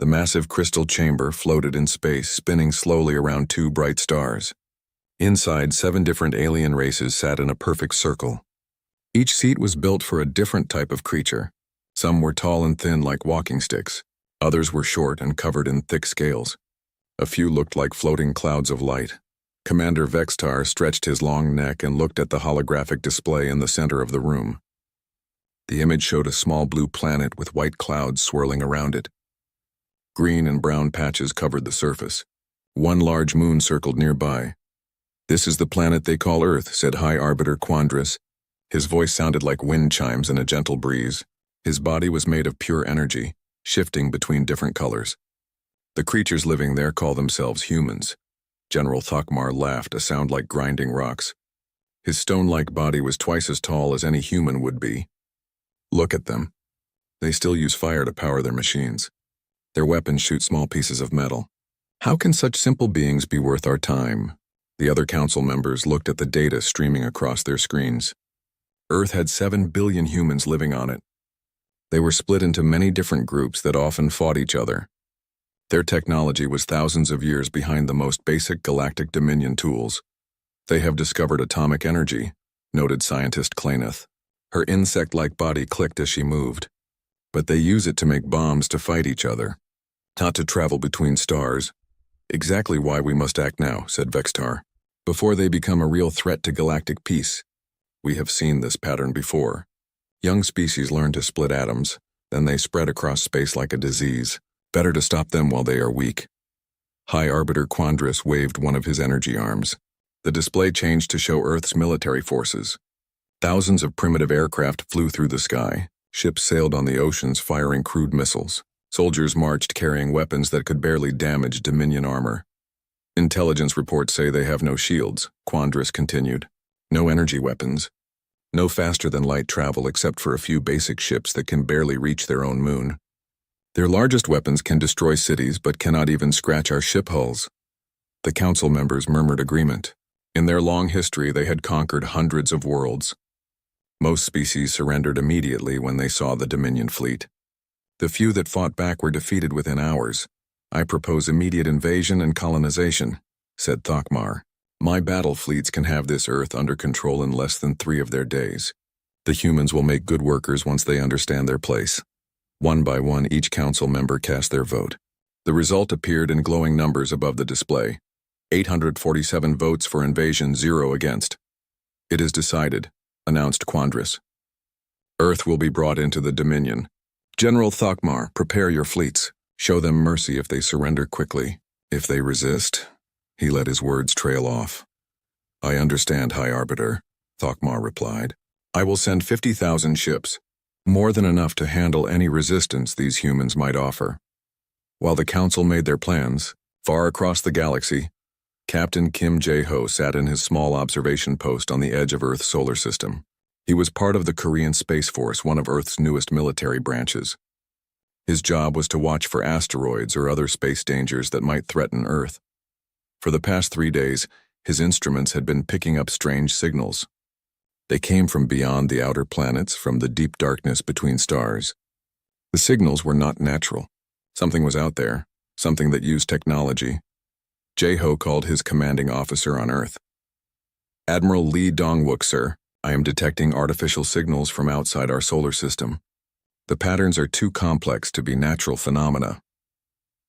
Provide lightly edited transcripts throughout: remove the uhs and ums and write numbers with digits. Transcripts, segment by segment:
The massive crystal chamber floated in space, spinning slowly around two bright stars. Inside, 7 different alien races sat in a perfect circle. Each seat was built for a different type of creature. Some were tall and thin like walking sticks. Others were short and covered in thick scales. A few looked like floating clouds of light. Commander Vextar stretched his long neck and looked at the holographic display in the center of the room. The image showed a small blue planet with white clouds swirling around it. Green and brown patches covered the surface. One large moon circled nearby. "This is the planet they call Earth," said High Arbiter Quandris. His voice sounded like wind chimes in a gentle breeze. His body was made of pure energy, shifting between different colors. "The creatures living there call themselves humans." General Thokmar laughed, a sound like grinding rocks. His stone-like body was twice as tall as any human would be. "Look at them. They still use fire to power their machines. Their weapons shoot small pieces of metal. How can such simple beings be worth our time?" The other council members looked at the data streaming across their screens. Earth had 7 billion humans living on it. They were split into many different groups that often fought each other. Their technology was thousands of years behind the most basic galactic dominion tools. "They have discovered atomic energy," noted scientist Claneth. Her insect-like body clicked as she moved. "But they use it to make bombs to fight each other, not to travel between stars." "Exactly why we must act now," said Vextar, "before they become a real threat to galactic peace. We have seen this pattern before. Young species learn to split atoms, then they spread across space like a disease. Better to stop them while they are weak." High Arbiter Quandris waved one of his energy arms. The display changed to show Earth's military forces. Thousands of primitive aircraft flew through the sky. Ships sailed on the oceans firing crude missiles. Soldiers marched carrying weapons that could barely damage Dominion armor. "Intelligence reports say they have no shields," Quandris continued. "No energy weapons. No faster-than-light travel except for a few basic ships that can barely reach their own moon. Their largest weapons can destroy cities but cannot even scratch our ship hulls." The council members murmured agreement. In their long history, they had conquered hundreds of worlds. Most species surrendered immediately when they saw the Dominion fleet. The few that fought back were defeated within hours. "I propose immediate invasion and colonization," said Thokmar. "My battle fleets can have this Earth under control in less than 3 of their days. The humans will make good workers once they understand their place." One by one, each council member cast their vote. The result appeared in glowing numbers above the display. 847 votes for invasion, 0 against. "It is decided," announced Quandris. "Earth will be brought into the Dominion. General Thokmar, prepare your fleets. Show them mercy if they surrender quickly. If they resist—" He let his words trail off. "I understand, High Arbiter," Thokmar replied. "I will send 50,000 ships. More than enough to handle any resistance these humans might offer." While the council made their plans, far across the galaxy, Captain Kim Jae-ho sat in his small observation post on the edge of Earth's solar system. He was part of the Korean Space Force, one of Earth's newest military branches. His job was to watch for asteroids or other space dangers that might threaten Earth. For the past 3 days, his instruments had been picking up strange signals. They came from beyond the outer planets, from the deep darkness between stars. The signals were not natural. Something was out there, something that used technology. Jae-ho called his commanding officer on Earth. "Admiral Lee Dong-wook, sir, I am detecting artificial signals from outside our solar system. The patterns are too complex to be natural phenomena."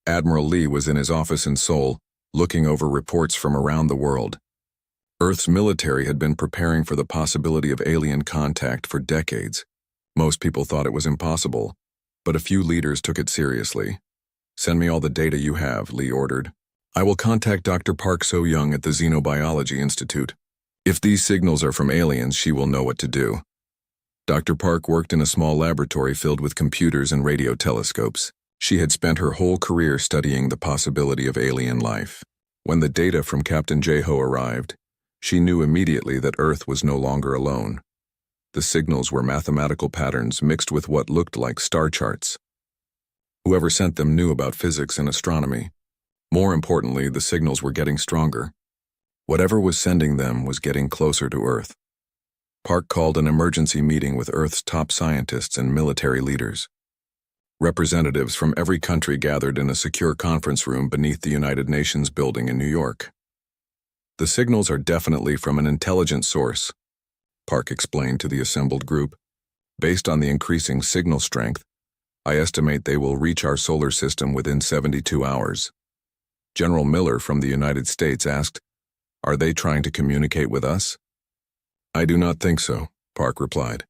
Admiral Lee was in his office in Seoul, looking over reports from around the world. Earth's military had been preparing for the possibility of alien contact for decades. Most people thought it was impossible, but a few leaders took it seriously. "Send me all the data you have," Lee ordered. "I will contact Dr. Park So-young at the Xenobiology Institute. If these signals are from aliens, she will know what to do." Dr. Park worked in a small laboratory filled with computers and radio telescopes. She had spent her whole career studying the possibility of alien life. When the data from Captain Jae-ho arrived, she knew immediately that Earth was no longer alone. The signals were mathematical patterns mixed with what looked like star charts. Whoever sent them knew about physics and astronomy. More importantly, the signals were getting stronger. Whatever was sending them was getting closer to Earth. Park called an emergency meeting with Earth's top scientists and military leaders. Representatives from every country gathered in a secure conference room beneath the United Nations building in New York. The signals are definitely from an intelligent source, Park explained to the assembled group. Based on the increasing signal strength, I estimate they will reach our solar system within 72 hours. General Miller from the United States asked, "Are they trying to communicate with us?" "I do not think so," Park replied.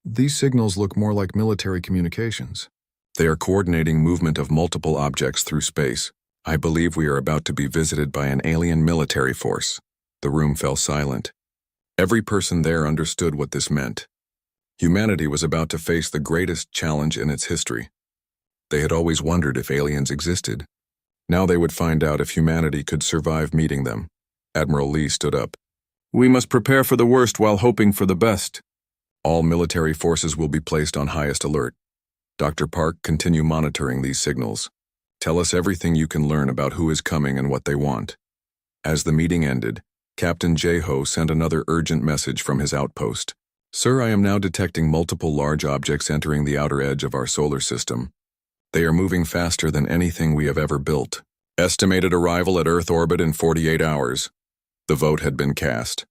"These signals look more like military communications. They are coordinating movement of multiple objects through space. I believe we are about to be visited by an alien military force." The room fell silent. Every person there understood what this meant. Humanity was about to face the greatest challenge in its history. They had always wondered if aliens existed. Now they would find out if humanity could survive meeting them. Admiral Lee stood up. "We must prepare for the worst while hoping for the best. All military forces will be placed on highest alert. Dr. Park, continue monitoring these signals. Tell us everything you can learn about who is coming and what they want." As the meeting ended, Captain J-Ho sent another urgent message from his outpost. "Sir, I am now detecting multiple large objects entering the outer edge of our solar system. They are moving faster than anything we have ever built. Estimated arrival at Earth orbit in 48 hours. The vote had been cast.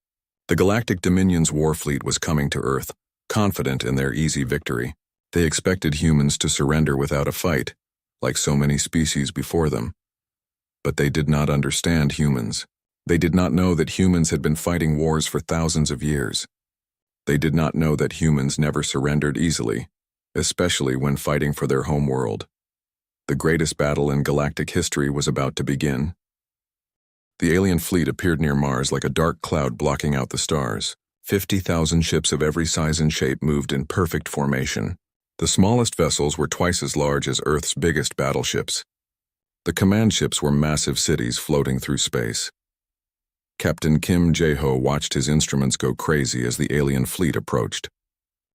The Galactic Dominion's war fleet was coming to Earth, confident in their easy victory. They expected humans to surrender without a fight, like so many species before them. But they did not understand humans. They did not know that humans had been fighting wars for thousands of years. They did not know that humans never surrendered easily, especially when fighting for their home world. The greatest battle in galactic history was about to begin. The alien fleet appeared near Mars like a dark cloud blocking out the stars. 50,000 ships of every size and shape moved in perfect formation. The smallest vessels were twice as large as Earth's biggest battleships. The command ships were massive cities floating through space. Captain Kim Jae-ho watched his instruments go crazy as the alien fleet approached.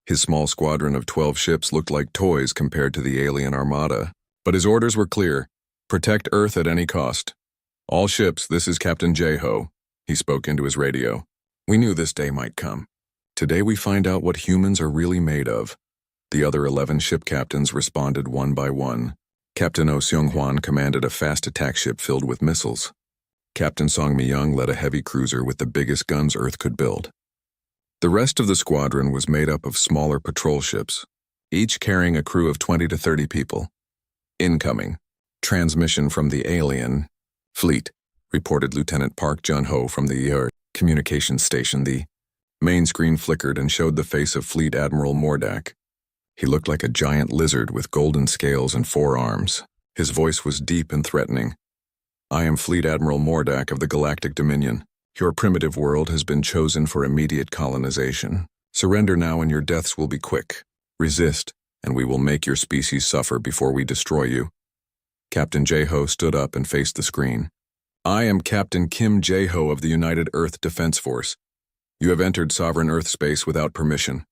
His small squadron of 12 ships looked like toys compared to the alien armada, but his orders were clear: protect Earth at any cost. "All ships, this is Captain Jae-ho," he spoke into his radio. "We knew this day might come. Today we find out what humans are really made of." The other 11 ship captains responded one by one. Captain Oh Seung-hwan commanded a fast attack ship filled with missiles. Captain Song Mi-young led a heavy cruiser with the biggest guns Earth could build. The rest of the squadron was made up of smaller patrol ships, each carrying a crew of 20 to 30 people. "Incoming. Transmission from the alien fleet," reported Lieutenant Park Jun-ho from the communications station. The main screen flickered and showed the face of Fleet Admiral Mordak. He looked like a giant lizard with golden scales and 4 arms. His voice was deep and threatening. "I am Fleet Admiral Mordak of the Galactic Dominion. Your primitive world has been chosen for immediate colonization. Surrender now and your deaths will be quick. Resist, and we will make your species suffer before we destroy you." Captain Jae-ho stood up and faced the screen. "I am Captain Kim Jae-ho of the United Earth Defense Force. You have entered sovereign Earth space without permission.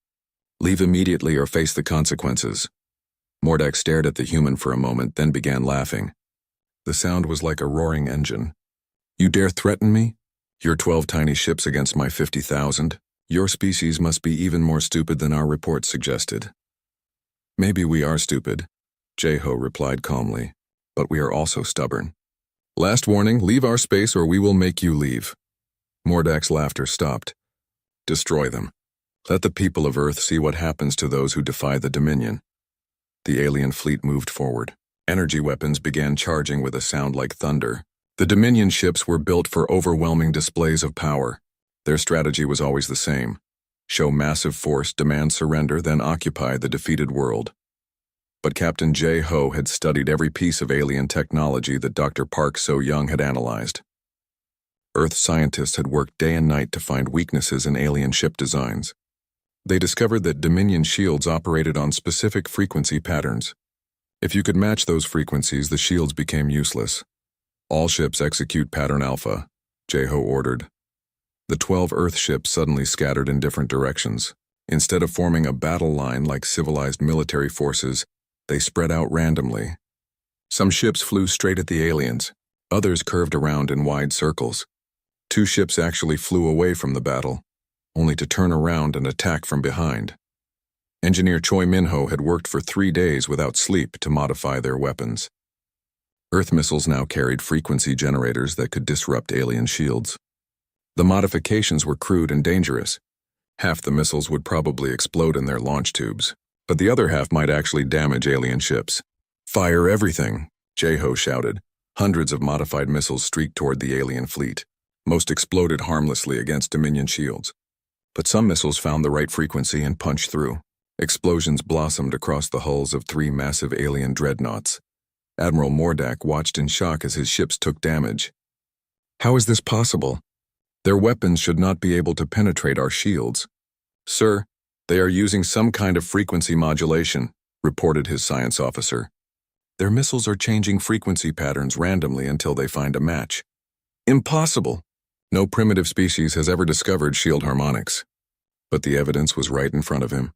Leave immediately or face the consequences." Mordak stared at the human for a moment, then began laughing. The sound was like a roaring engine. "You dare threaten me? Your 12 tiny ships against my 50,000? Your species must be even more stupid than our report suggested." "Maybe we are stupid," Jae-ho replied calmly, "but we are also stubborn. Last warning, leave our space or we will make you leave." Mordak's laughter stopped. "Destroy them. Let the people of Earth see what happens to those who defy the Dominion." The alien fleet moved forward. Energy weapons began charging with a sound like thunder. The Dominion ships were built for overwhelming displays of power. Their strategy was always the same: show massive force, demand surrender, then occupy the defeated world. But Captain Jae-ho had studied every piece of alien technology that Dr. Park So-young had analyzed. Earth scientists had worked day and night to find weaknesses in alien ship designs. They discovered that Dominion shields operated on specific frequency patterns. If you could match those frequencies, the shields became useless. "All ships execute pattern Alpha," Jae-ho ordered. The 12 Earth ships suddenly scattered in different directions. Instead of forming a battle line like civilized military forces, they spread out randomly. Some ships flew straight at the aliens. Others curved around in wide circles. 2 ships actually flew away from the battle, only to turn around and attack from behind. Engineer Choi Min-ho had worked for 3 days without sleep to modify their weapons. Earth missiles now carried frequency generators that could disrupt alien shields. The modifications were crude and dangerous. Half the missiles would probably explode in their launch tubes, but the other half might actually damage alien ships. "Fire everything," Jae-ho shouted. Hundreds of modified missiles streaked toward the alien fleet. Most exploded harmlessly against Dominion shields. But some missiles found the right frequency and punched through. Explosions blossomed across the hulls of 3 massive alien dreadnoughts. Admiral Mordak watched in shock as his ships took damage. "How is this possible? Their weapons should not be able to penetrate our shields." "Sir, they are using some kind of frequency modulation," reported his science officer. "Their missiles are changing frequency patterns randomly until they find a match." "Impossible! No primitive species has ever discovered shield harmonics." But the evidence was right in front of him.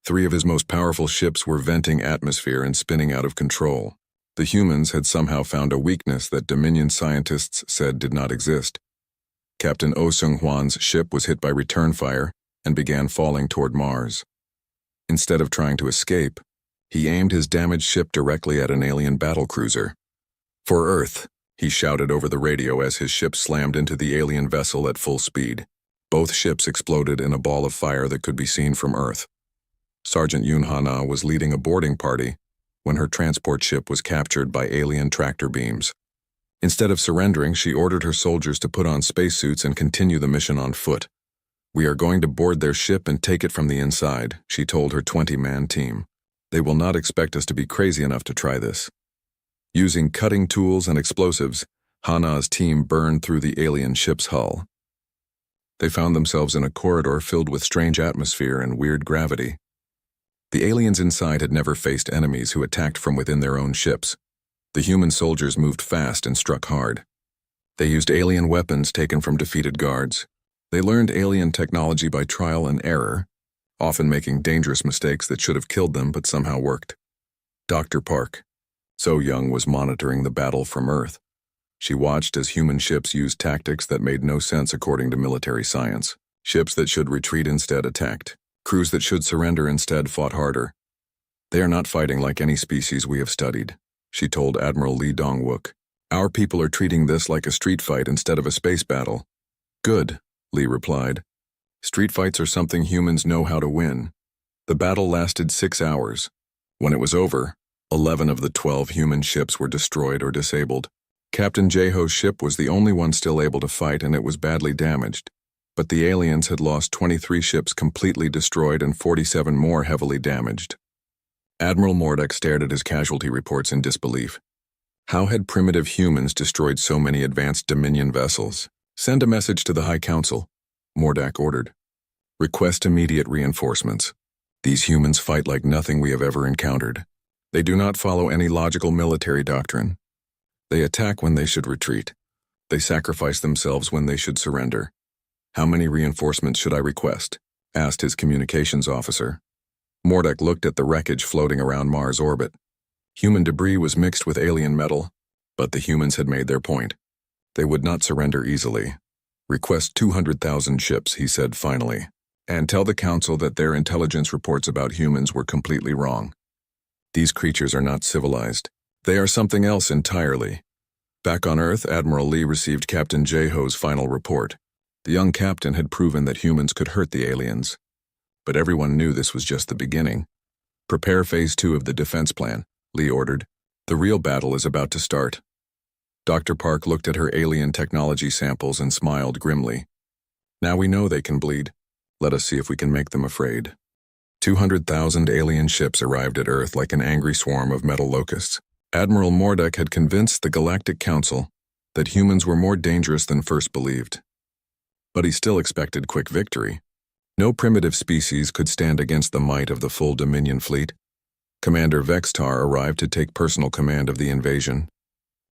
3 of his most powerful ships were venting atmosphere and spinning out of control. The humans had somehow found a weakness that Dominion scientists said did not exist. Captain Oh Seung-hwan's ship was hit by return fire and began falling toward Mars. Instead of trying to escape, he aimed his damaged ship directly at an alien battlecruiser. "For Earth," he shouted over the radio as his ship slammed into the alien vessel at full speed. Both ships exploded in a ball of fire that could be seen from Earth. Sergeant Yoon Ha-na was leading a boarding party when her transport ship was captured by alien tractor beams. Instead of surrendering, she ordered her soldiers to put on spacesuits and continue the mission on foot. "We are going to board their ship and take it from the inside," she told her 20-man team. "They will not expect us to be crazy enough to try this." Using cutting tools and explosives, Ha-na's team burned through the alien ship's hull. They found themselves in a corridor filled with strange atmosphere and weird gravity. The aliens inside had never faced enemies who attacked from within their own ships. The human soldiers moved fast and struck hard. They used alien weapons taken from defeated guards. They learned alien technology by trial and error, often making dangerous mistakes that should have killed them but somehow worked. Dr. Park, So Young, was monitoring the battle from Earth. She watched as human ships used tactics that made no sense according to military science. Ships that should retreat instead attacked. Crews that should surrender instead fought harder. "They are not fighting like any species we have studied," she told Admiral Lee Dong-wook. "Our people are treating this like a street fight instead of a space battle." "Good," Lee replied. "Street fights are something humans know how to win." The battle lasted 6 hours. When it was over, 11 of the 12 human ships were destroyed or disabled. Captain Jae-ho's ship was the only one still able to fight, and it was badly damaged. But the aliens had lost 23 ships completely destroyed and 47 more heavily damaged. Admiral Mordak stared at his casualty reports in disbelief. How had primitive humans destroyed so many advanced Dominion vessels? "Send a message to the High Council," Mordak ordered. "Request immediate reinforcements. These humans fight like nothing we have ever encountered. They do not follow any logical military doctrine. They attack when they should retreat. They sacrifice themselves when they should surrender. How many reinforcements should I request?" asked his communications officer. Mordak looked at the wreckage floating around Mars' orbit. Human debris was mixed with alien metal, but the humans had made their point. They would not surrender easily. "Request 200,000 ships," he said finally, "and tell the Council that their intelligence reports about humans were completely wrong. These creatures are not civilized. They are something else entirely." Back on Earth, Admiral Lee received Captain Jae-ho's final report. The young captain had proven that humans could hurt the aliens. But everyone knew this was just the beginning. "Prepare Phase 2 of the defense plan," Lee ordered. "The real battle is about to start." Dr. Park looked at her alien technology samples and smiled grimly. "Now we know they can bleed. Let us see if we can make them afraid." 200,000 alien ships arrived at Earth like an angry swarm of metal locusts. Admiral Mordak had convinced the Galactic Council that humans were more dangerous than first believed. But he still expected quick victory. No primitive species could stand against the might of the full Dominion fleet. Commander Vextar arrived to take personal command of the invasion.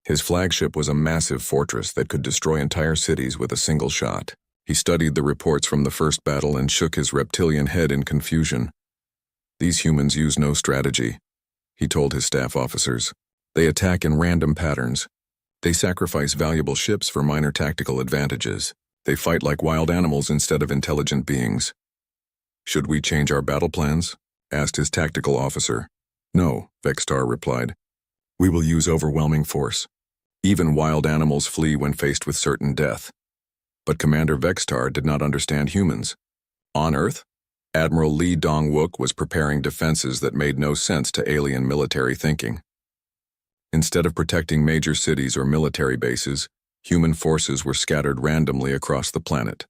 His flagship was a massive fortress that could destroy entire cities with a single shot. He studied the reports from the first battle and shook his reptilian head in confusion. "These humans use no strategy," he told his staff officers. "They attack in random patterns. They sacrifice valuable ships for minor tactical advantages. They fight like wild animals instead of intelligent beings." "Should we change our battle plans?" asked his tactical officer. No, Vextar replied. We will use overwhelming force. Even wild animals flee when faced with certain death. But Commander Vextar did not understand humans. On Earth, Admiral Lee Dong-wook was preparing defenses that made no sense to alien military thinking. Instead of protecting major cities or military bases, human forces were scattered randomly across the planet.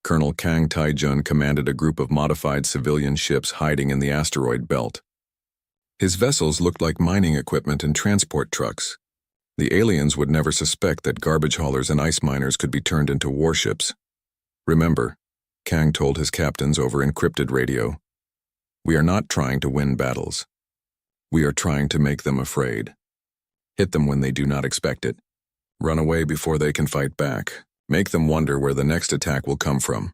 Colonel Kang Taijun commanded a group of modified civilian ships hiding in the asteroid belt. His vessels looked like mining equipment and transport trucks. The aliens would never suspect that garbage haulers and ice miners could be turned into warships. Remember, Kang told his captains over encrypted radio, we are not trying to win battles. We are trying to make them afraid. Hit them when they do not expect it. Run away before they can fight back. Make them wonder where the next attack will come from.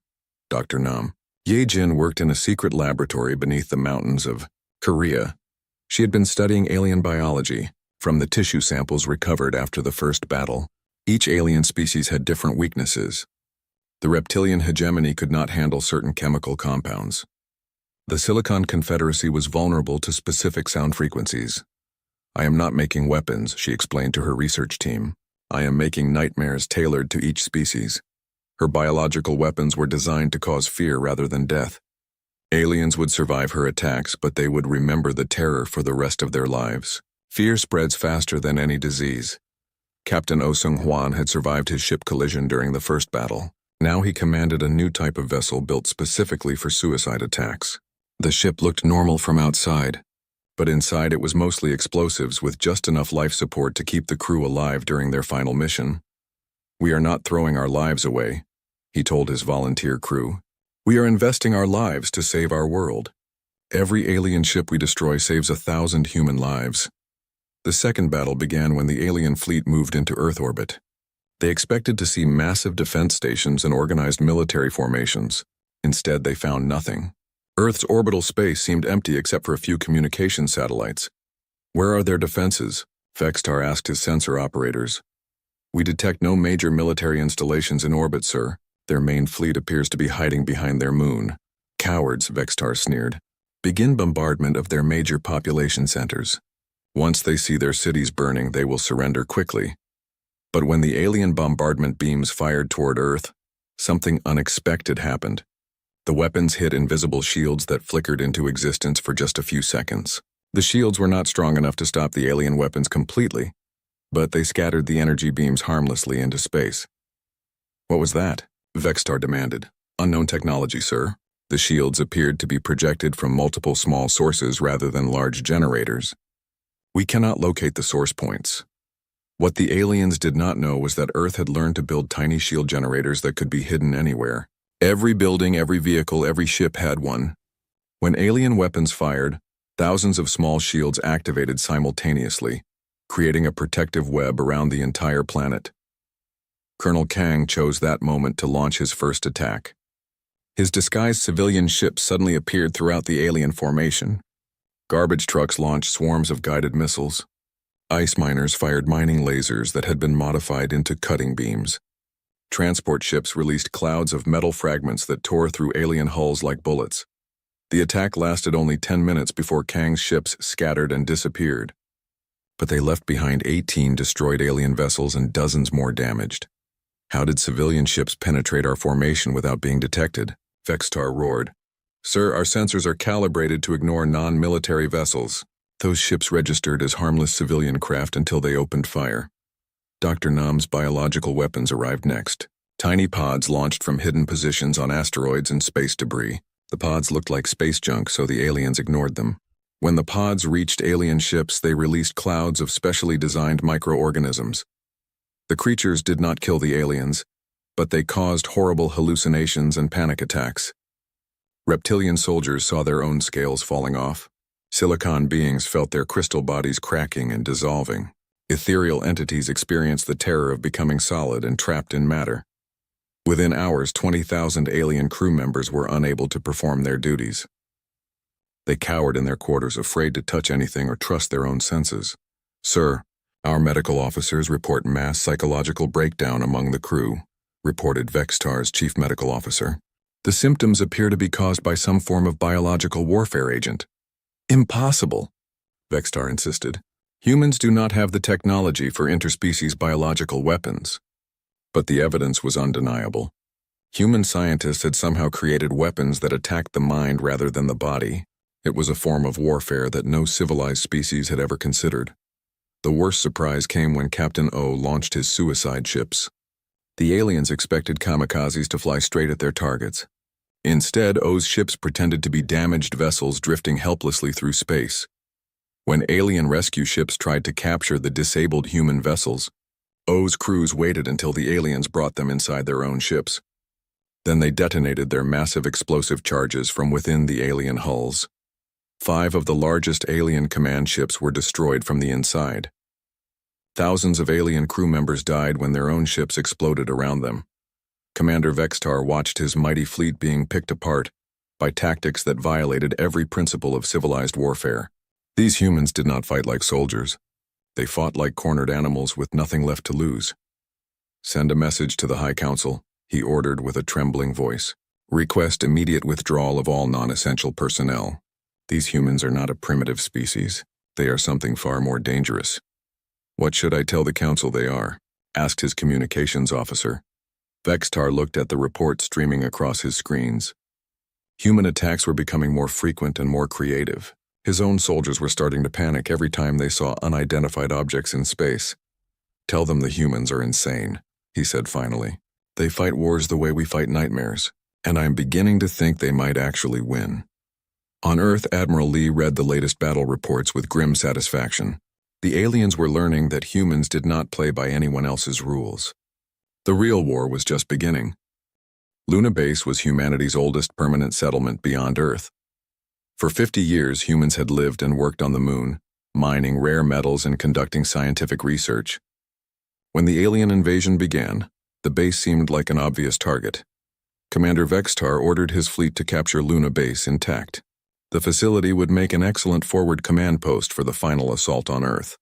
Dr. Nam. Ye Jin worked in a secret laboratory beneath the mountains of Korea. She had been studying alien biology from the tissue samples recovered after the first battle. Each alien species had different weaknesses. The reptilian hegemony could not handle certain chemical compounds. The Silicon Confederacy was vulnerable to specific sound frequencies. I am not making weapons, she explained to her research team. I am making nightmares tailored to each species. Her biological weapons were designed to cause fear rather than death. Aliens would survive her attacks, but they would remember the terror for the rest of their lives. Fear spreads faster than any disease. Captain Oh Seung-hwan had survived his ship collision during the first battle. Now he commanded a new type of vessel built specifically for suicide attacks. The ship looked normal from outside, but inside it was mostly explosives with just enough life support to keep the crew alive during their final mission. We are not throwing our lives away, he told his volunteer crew. We are investing our lives to save our world. Every alien ship we destroy saves 1,000 human lives. The second battle began when the alien fleet moved into Earth orbit. They expected to see massive defense stations and organized military formations. Instead, they found nothing. Earth's orbital space seemed empty except for a few communication satellites. Where are their defenses? Vextar asked his sensor operators. We detect no major military installations in orbit, sir. Their main fleet appears to be hiding behind their moon. Cowards, Vextar sneered. Begin bombardment of their major population centers. Once they see their cities burning, they will surrender quickly. But when the alien bombardment beams fired toward Earth, something unexpected happened. The weapons hit invisible shields that flickered into existence for just a few seconds. The shields were not strong enough to stop the alien weapons completely, but they scattered the energy beams harmlessly into space. What was that? Vextar demanded. Unknown technology, sir. The shields appeared to be projected from multiple small sources rather than large generators. We cannot locate the source points. What the aliens did not know was that Earth had learned to build tiny shield generators that could be hidden anywhere. Every building, every vehicle, every ship had one. When alien weapons fired, thousands of small shields activated simultaneously, creating a protective web around the entire planet. Colonel Kang chose that moment to launch his first attack. His disguised civilian ships suddenly appeared throughout the alien formation. Garbage trucks launched swarms of guided missiles. Ice miners fired mining lasers that had been modified into cutting beams. Transport ships released clouds of metal fragments that tore through alien hulls like bullets. The attack lasted only 10 minutes before Kang's ships scattered and disappeared. But they left behind 18 destroyed alien vessels and dozens more damaged. How did civilian ships penetrate our formation without being detected? Vextar roared. Sir, our sensors are calibrated to ignore non-military vessels. Those ships registered as harmless civilian craft until they opened fire. Dr. Nam's biological weapons arrived next. Tiny pods launched from hidden positions on asteroids and space debris. The pods looked like space junk, so the aliens ignored them. When the pods reached alien ships, they released clouds of specially designed microorganisms. The creatures did not kill the aliens, but they caused horrible hallucinations and panic attacks. Reptilian soldiers saw their own scales falling off. Silicon beings felt their crystal bodies cracking and dissolving. Ethereal entities experienced the terror of becoming solid and trapped in matter. Within hours, 20,000 alien crew members were unable to perform their duties. They cowered in their quarters, afraid to touch anything or trust their own senses. Sir, our medical officers report mass psychological breakdown among the crew, reported Vextar's chief medical officer. The symptoms appear to be caused by some form of biological warfare agent. Impossible, Vextar insisted. Humans do not have the technology for interspecies biological weapons. But the evidence was undeniable. Human scientists had somehow created weapons that attacked the mind rather than the body. It was a form of warfare that no civilized species had ever considered. The worst surprise came when Captain O launched his suicide ships. The aliens expected kamikazes to fly straight at their targets. Instead, O's ships pretended to be damaged vessels drifting helplessly through space. When alien rescue ships tried to capture the disabled human vessels, O's crews waited until the aliens brought them inside their own ships. Then they detonated their massive explosive charges from within the alien hulls. 5 of the largest alien command ships were destroyed from the inside. Thousands of alien crew members died when their own ships exploded around them. Commander Vextar watched his mighty fleet being picked apart by tactics that violated every principle of civilized warfare. These humans did not fight like soldiers. They fought like cornered animals with nothing left to lose. "Send a message to the High Council," he ordered with a trembling voice. "Request immediate withdrawal of all non-essential personnel. These humans are not a primitive species. They are something far more dangerous." "What should I tell the Council they are?" asked his communications officer. Vextar looked at the report streaming across his screens. Human attacks were becoming more frequent and more creative. His own soldiers were starting to panic every time they saw unidentified objects in space. "Tell them the humans are insane," he said finally. "They fight wars the way we fight nightmares, and I'm beginning to think they might actually win." On Earth, Admiral Lee read the latest battle reports with grim satisfaction. The aliens were learning that humans did not play by anyone else's rules. The real war was just beginning. Luna Base was humanity's oldest permanent settlement beyond Earth. For 50 years, humans had lived and worked on the moon, mining rare metals and conducting scientific research. When the alien invasion began, the base seemed like an obvious target. Commander Vextar ordered his fleet to capture Luna Base intact. The facility would make an excellent forward command post for the final assault on Earth.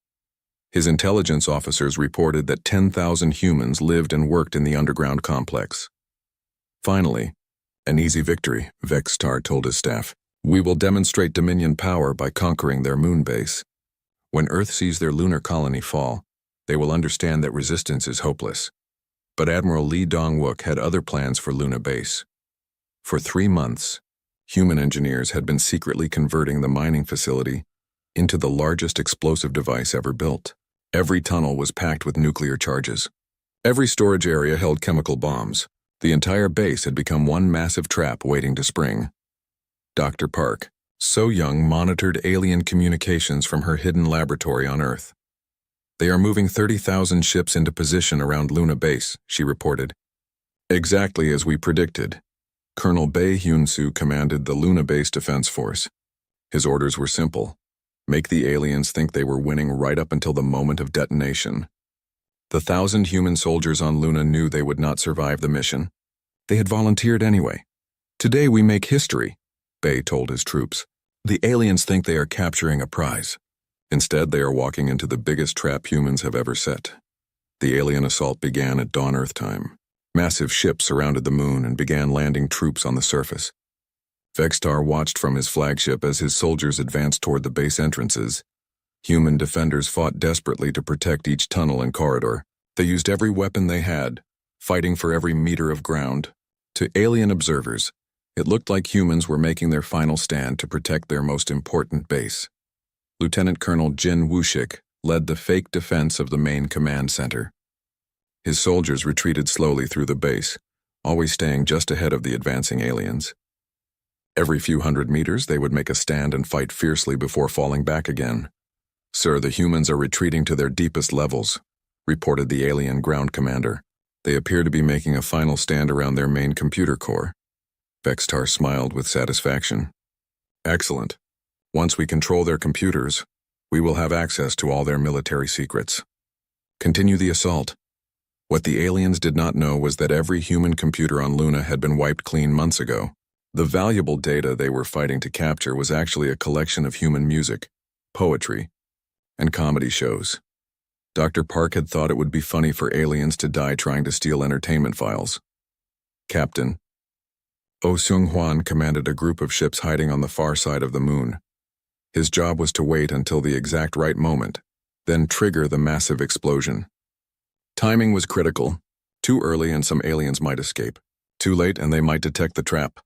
His intelligence officers reported that 10,000 humans lived and worked in the underground complex. Finally, an easy victory, Vextar told his staff. "We will demonstrate Dominion power by conquering their moon base. When Earth sees their lunar colony fall, they will understand that resistance is hopeless." But Admiral Lee Dong-wook had other plans for Luna Base. For 3 months, human engineers had been secretly converting the mining facility into the largest explosive device ever built. Every tunnel was packed with nuclear charges. Every storage area held chemical bombs. The entire base had become one massive trap waiting to spring. Dr. Park, so young, monitored alien communications from her hidden laboratory on Earth. "They are moving 30,000 ships into position around Luna Base," she reported. "Exactly as we predicted." Colonel Bae Hyun-soo commanded the Luna Base Defense Force. His orders were simple: make the aliens think they were winning right up until the moment of detonation. The 1,000 human soldiers on Luna knew they would not survive the mission. They had volunteered anyway. "Today we make history," Bae told his troops. "The aliens think they are capturing a prize. Instead, they are walking into the biggest trap humans have ever set." The alien assault began at dawn Earth time. Massive ships surrounded the moon and began landing troops on the surface. Vextar watched from his flagship as his soldiers advanced toward the base entrances. Human defenders fought desperately to protect each tunnel and corridor. They used every weapon they had, fighting for every meter of ground. To alien observers, it looked like humans were making their final stand to protect their most important base. Lieutenant Colonel Jin Woo-shik led the fake defense of the main command center. His soldiers retreated slowly through the base, always staying just ahead of the advancing aliens. Every few hundred meters, they would make a stand and fight fiercely before falling back again. "Sir, the humans are retreating to their deepest levels," reported the alien ground commander. "They appear to be making a final stand around their main computer core." Vextar smiled with satisfaction. "Excellent. Once we control their computers, we will have access to all their military secrets. Continue the assault." What the aliens did not know was that every human computer on Luna had been wiped clean months ago. The valuable data they were fighting to capture was actually a collection of human music, poetry, and comedy shows. Dr. Park had thought it would be funny for aliens to die trying to steal entertainment files. "Captain, Oh Seung-hwan commanded a group of ships hiding on the far side of the moon. His job was to wait until the exact right moment, then trigger the massive explosion. Timing was critical. Too early and some aliens might escape. Too late and they might detect the trap.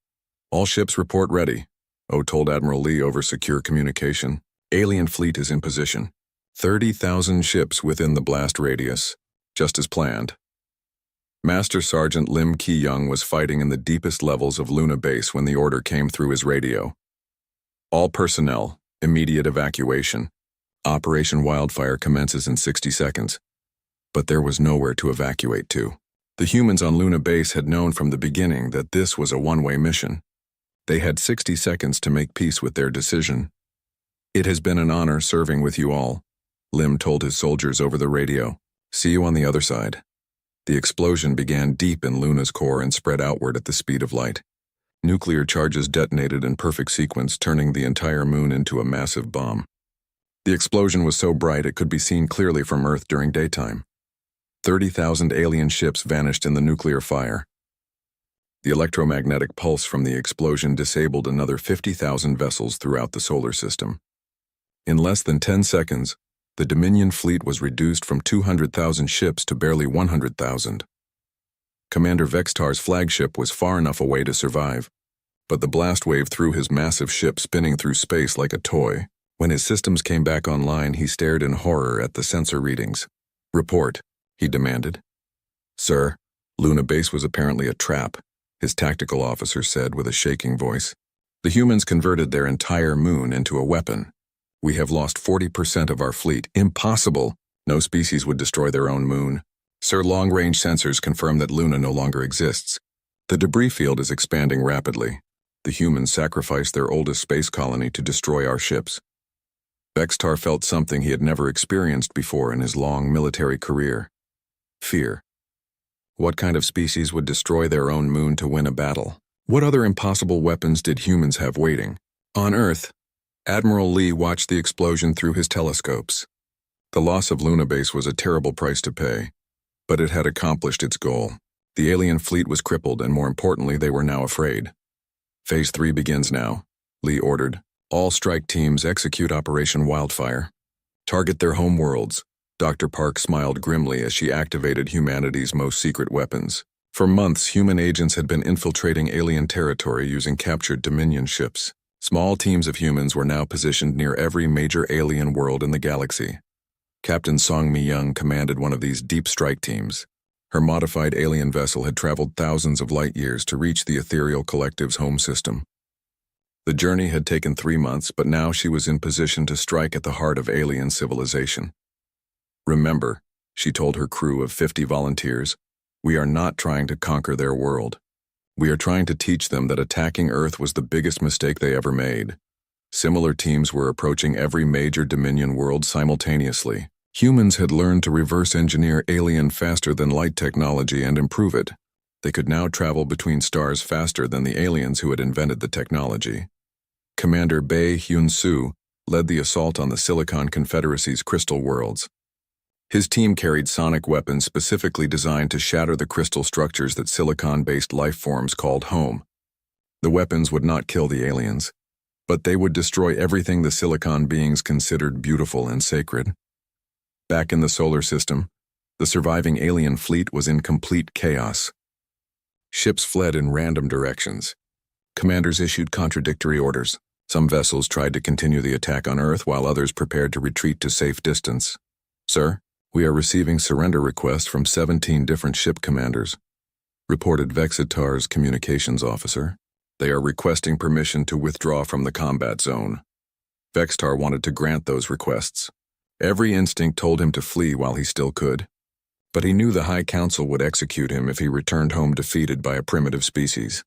All ships report ready, Oh told Admiral Lee over secure communication. Alien fleet is in position. 30,000 ships within the blast radius, just as planned. Master Sergeant Lim Ki-young was fighting in the deepest levels of Luna Base when the order came through his radio. All personnel, immediate evacuation. Operation Wildfire commences in 60 seconds. But there was nowhere to evacuate to. The humans on Luna Base had known from the beginning that this was a one-way mission. They had 60 seconds to make peace with their decision. It has been an honor serving with you all, Lim told his soldiers over the radio. See you on the other side. The explosion began deep in Luna's core and spread outward at the speed of light. Nuclear charges detonated in perfect sequence, turning the entire moon into a massive bomb. The explosion was so bright it could be seen clearly from Earth during daytime. 30,000 alien ships vanished in the nuclear fire. The electromagnetic pulse from the explosion disabled another 50,000 vessels throughout the solar system. In less than 10 seconds, the Dominion fleet was reduced from 200,000 ships to barely 100,000. Commander Vextar's flagship was far enough away to survive, but the blast wave threw his massive ship spinning through space like a toy. When his systems came back online, he stared in horror at the sensor readings. Report, he demanded. Sir, Luna Base was apparently a trap, his tactical officer said with a shaking voice. The humans converted their entire moon into a weapon. We have lost 40% of our fleet. Impossible! No species would destroy their own moon. Sir, long-range sensors confirm that Luna no longer exists. The debris field is expanding rapidly. The humans sacrificed their oldest space colony to destroy our ships. Vextar felt something he had never experienced before in his long military career. Fear. What kind of species would destroy their own moon to win a battle? What other impossible weapons did humans have waiting? On Earth, Admiral Lee watched the explosion through his telescopes. The loss of Luna Base was a terrible price to pay, but it had accomplished its goal. The alien fleet was crippled, and more importantly, they were now afraid. Phase 3 begins now, Lee ordered. All strike teams execute Operation Wildfire. Target their home worlds. Dr. Park smiled grimly as she activated humanity's most secret weapons. For months, human agents had been infiltrating alien territory using captured Dominion ships. Small teams of humans were now positioned near every major alien world in the galaxy. Captain Song Mi-young commanded one of these deep strike teams. Her modified alien vessel had traveled thousands of light years to reach the ethereal collective's home system. The journey had taken 3 months, but now she was in position to strike at the heart of alien civilization. Remember, she told her crew of 50 volunteers, we are not trying to conquer their world. We are trying to teach them that attacking Earth was the biggest mistake they ever made. Similar teams were approaching every major Dominion world simultaneously. Humans had learned to reverse engineer alien faster-than-light technology and improve it. They could now travel between stars faster than the aliens who had invented the technology. Commander Bae Hyun-soo led the assault on the Silicon Confederacy's crystal worlds. His team carried sonic weapons specifically designed to shatter the crystal structures that silicon-based life forms called home. The weapons would not kill the aliens, but they would destroy everything the silicon beings considered beautiful and sacred. Back in the solar system, the surviving alien fleet was in complete chaos. Ships fled in random directions. Commanders issued contradictory orders. Some vessels tried to continue the attack on Earth while others prepared to retreat to safe distance. Sir, we are receiving surrender requests from 17 different ship commanders, reported Vexitar's communications officer. They are requesting permission to withdraw from the combat zone. Vextar wanted to grant those requests. Every instinct told him to flee while he still could. But he knew the High Council would execute him if he returned home defeated by a primitive species.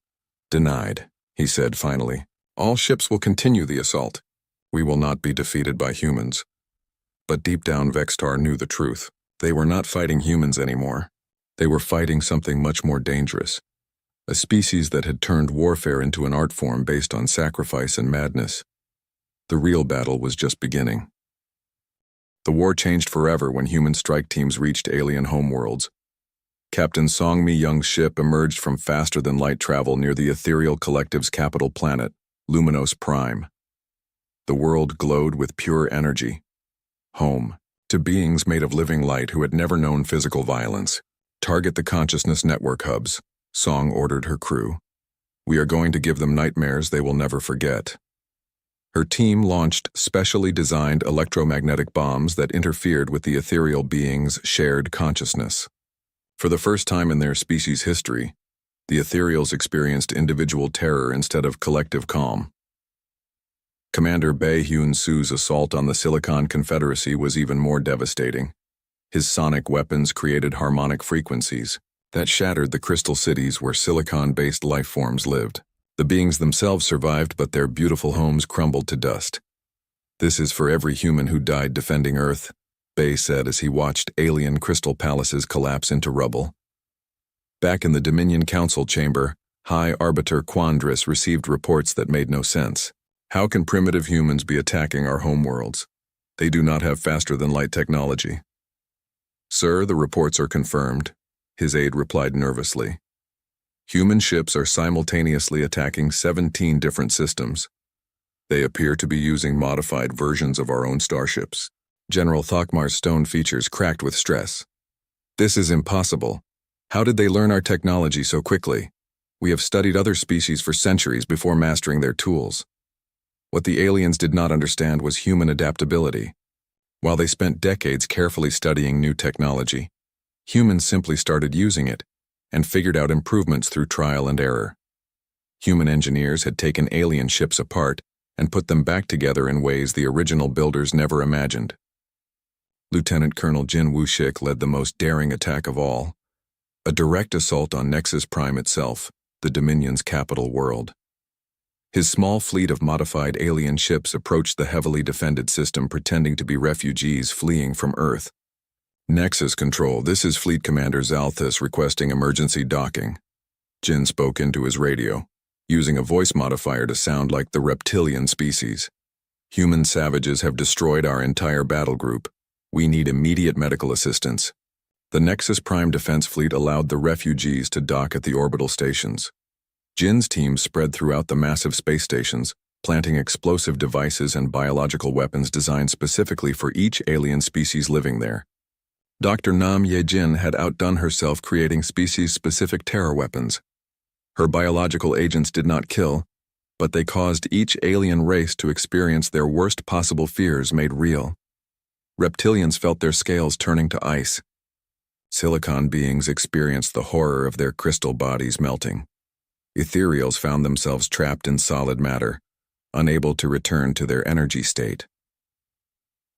Denied, he said finally. All ships will continue the assault. We will not be defeated by humans. But deep down, Vextar knew the truth. They were not fighting humans anymore. They were fighting something much more dangerous. A species that had turned warfare into an art form based on sacrifice and madness. The real battle was just beginning. The war changed forever when human strike teams reached alien homeworlds. Captain Song Mi-young's ship emerged from faster-than-light travel near the ethereal collective's capital planet, Luminos Prime. The world glowed with pure energy. Home, to beings made of living light who had never known physical violence. Target the consciousness network hubs, Song ordered her crew. We are going to give them nightmares they will never forget. Her team launched specially designed electromagnetic bombs that interfered with the ethereal beings' shared consciousness. For the first time in their species' history, the ethereals experienced individual terror instead of collective calm. Commander Bae Hyun-soo's assault on the Silicon Confederacy was even more devastating. His sonic weapons created harmonic frequencies that shattered the crystal cities where silicon-based life forms lived. The beings themselves survived, but their beautiful homes crumbled to dust. This is for every human who died defending Earth, Bae said as he watched alien crystal palaces collapse into rubble. Back in the Dominion Council chamber, High Arbiter Quandris received reports that made no sense. How can primitive humans be attacking our homeworlds? They do not have faster-than-light technology. Sir, the reports are confirmed, his aide replied nervously. Human ships are simultaneously attacking 17 different systems. They appear to be using modified versions of our own starships. General Thokmar's stone features cracked with stress. This is impossible. How did they learn our technology so quickly? We have studied other species for centuries before mastering their tools. What the aliens did not understand was human adaptability. While they spent decades carefully studying new technology, humans simply started using it and figured out improvements through trial and error. Human engineers had taken alien ships apart and put them back together in ways the original builders never imagined. Lieutenant Colonel Jin Woo-shik led the most daring attack of all, a direct assault on Nexus Prime itself, the Dominion's capital world. His small fleet of modified alien ships approached the heavily defended system pretending to be refugees fleeing from Earth. Nexus Control, this is Fleet Commander Zalthus requesting emergency docking. Jin spoke into his radio, using a voice modifier to sound like the reptilian species. Human savages have destroyed our entire battle group. We need immediate medical assistance. The Nexus Prime Defense Fleet allowed the refugees to dock at the orbital stations. Jin's team spread throughout the massive space stations, planting explosive devices and biological weapons designed specifically for each alien species living there. Dr. Nam Ye-jin had outdone herself creating species-specific terror weapons. Her biological agents did not kill, but they caused each alien race to experience their worst possible fears made real. Reptilians felt their scales turning to ice. Silicon beings experienced the horror of their crystal bodies melting. Ethereals found themselves trapped in solid matter, unable to return to their energy state.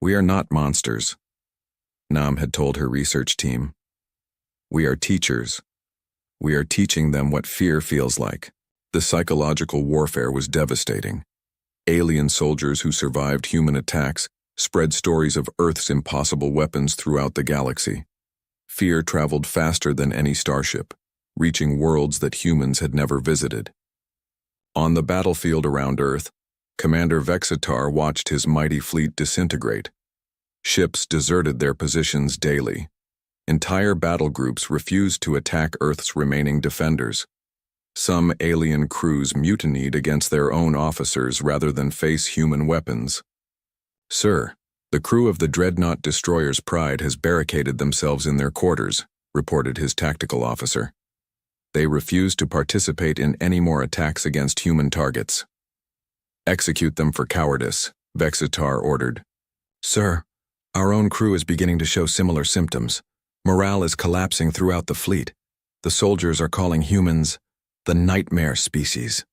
We are not monsters, Nam had told her research team. We are teachers. We are teaching them what fear feels like. The psychological warfare was devastating. Alien soldiers who survived human attacks spread stories of Earth's impossible weapons throughout the galaxy. Fear traveled faster than any starship, reaching worlds that humans had never visited. On the battlefield around Earth, Commander Vexitar watched his mighty fleet disintegrate. Ships deserted their positions daily. Entire battle groups refused to attack Earth's remaining defenders. Some alien crews mutinied against their own officers rather than face human weapons. Sir, the crew of the dreadnought destroyer's Pride has barricaded themselves in their quarters, reported his tactical officer. They refuse to participate in any more attacks against human targets. Execute them for cowardice, Vexitar ordered. Sir, our own crew is beginning to show similar symptoms. Morale is collapsing throughout the fleet. The soldiers are calling humans the nightmare species.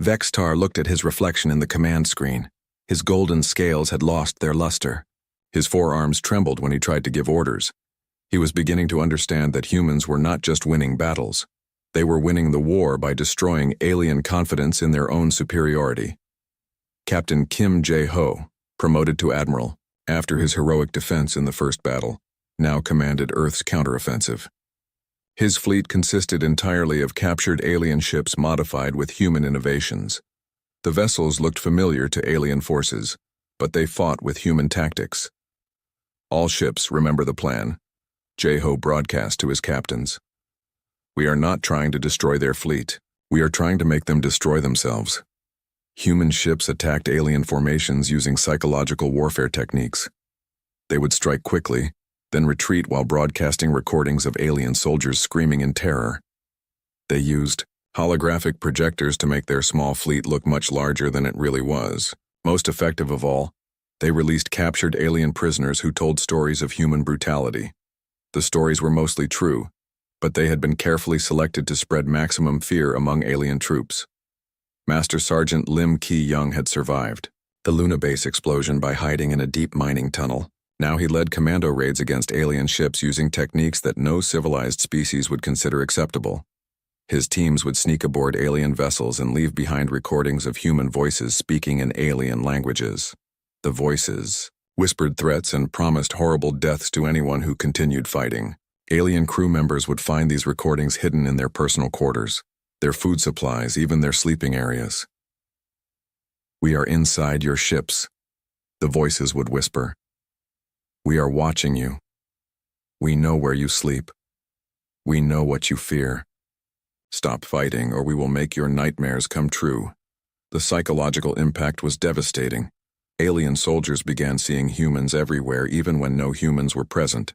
Vexitar looked at his reflection in the command screen. His golden scales had lost their luster. His forearms trembled when he tried to give orders. He was beginning to understand that humans were not just winning battles. They were winning the war by destroying alien confidence in their own superiority. Captain Kim Jae-ho, promoted to admiral after his heroic defense in the first battle, now commanded Earth's counteroffensive. His fleet consisted entirely of captured alien ships modified with human innovations. The vessels looked familiar to alien forces, but they fought with human tactics. All ships, remember the plan. Jeho broadcast to his captains. "We are not trying to destroy their fleet. We are trying to make them destroy themselves." Human ships attacked alien formations using psychological warfare techniques. They would strike quickly, then retreat while broadcasting recordings of alien soldiers screaming in terror. They used holographic projectors to make their small fleet look much larger than it really was. Most effective of all, they released captured alien prisoners who told stories of human brutality. The stories were mostly true, but they had been carefully selected to spread maximum fear among alien troops. Master Sergeant Lim Ki-young had survived the Luna base explosion by hiding in a deep mining tunnel. Now he led commando raids against alien ships using techniques that no civilized species would consider acceptable. His teams would sneak aboard alien vessels and leave behind recordings of human voices speaking in alien languages. The voices whispered threats and promised horrible deaths to anyone who continued fighting. Alien crew members would find these recordings hidden in their personal quarters, their food supplies, even their sleeping areas. "We are inside your ships," the voices would whisper. "We are watching you. We know where you sleep. We know what you fear. Stop fighting or we will make your nightmares come true." The psychological impact was devastating. Alien soldiers began seeing humans everywhere even when no humans were present.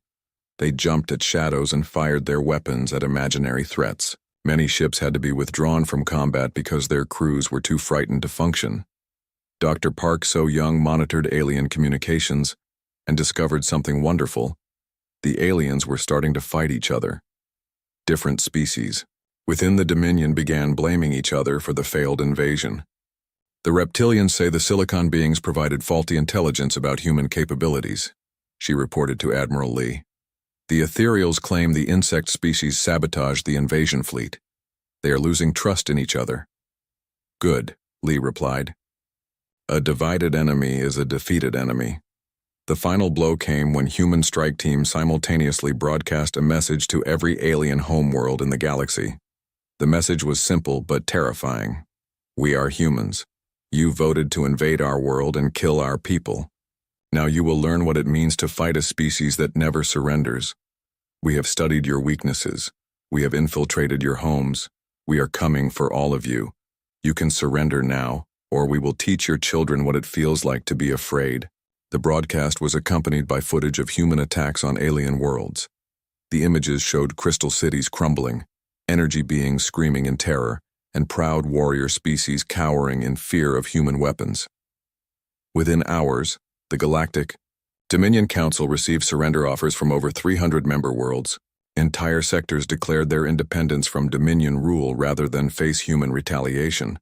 They jumped at shadows and fired their weapons at imaginary threats. Many ships had to be withdrawn from combat because their crews were too frightened to function. Dr. Park So-young monitored alien communications and discovered something wonderful. The aliens were starting to fight each other. Different species within the Dominion began blaming each other for the failed invasion. "The reptilians say the Silicon beings provided faulty intelligence about human capabilities," she reported to Admiral Lee. "The ethereals claim the insect species sabotaged the invasion fleet. They are losing trust in each other." "Good," Lee replied. "A divided enemy is a defeated enemy." The final blow came when human strike teams simultaneously broadcast a message to every alien homeworld in the galaxy. The message was simple but terrifying. "We are humans. You voted to invade our world and kill our people. Now you will learn what it means to fight a species that never surrenders. We have studied your weaknesses. We have infiltrated your homes. We are coming for all of you. You can surrender now, or we will teach your children what it feels like to be afraid." The broadcast was accompanied by footage of human attacks on alien worlds. The images showed crystal cities crumbling, energy beings screaming in terror, and proud warrior species cowering in fear of human weapons. Within hours, the Galactic Dominion Council received surrender offers from over 300 member worlds. Entire sectors declared their independence from Dominion rule rather than face human retaliation.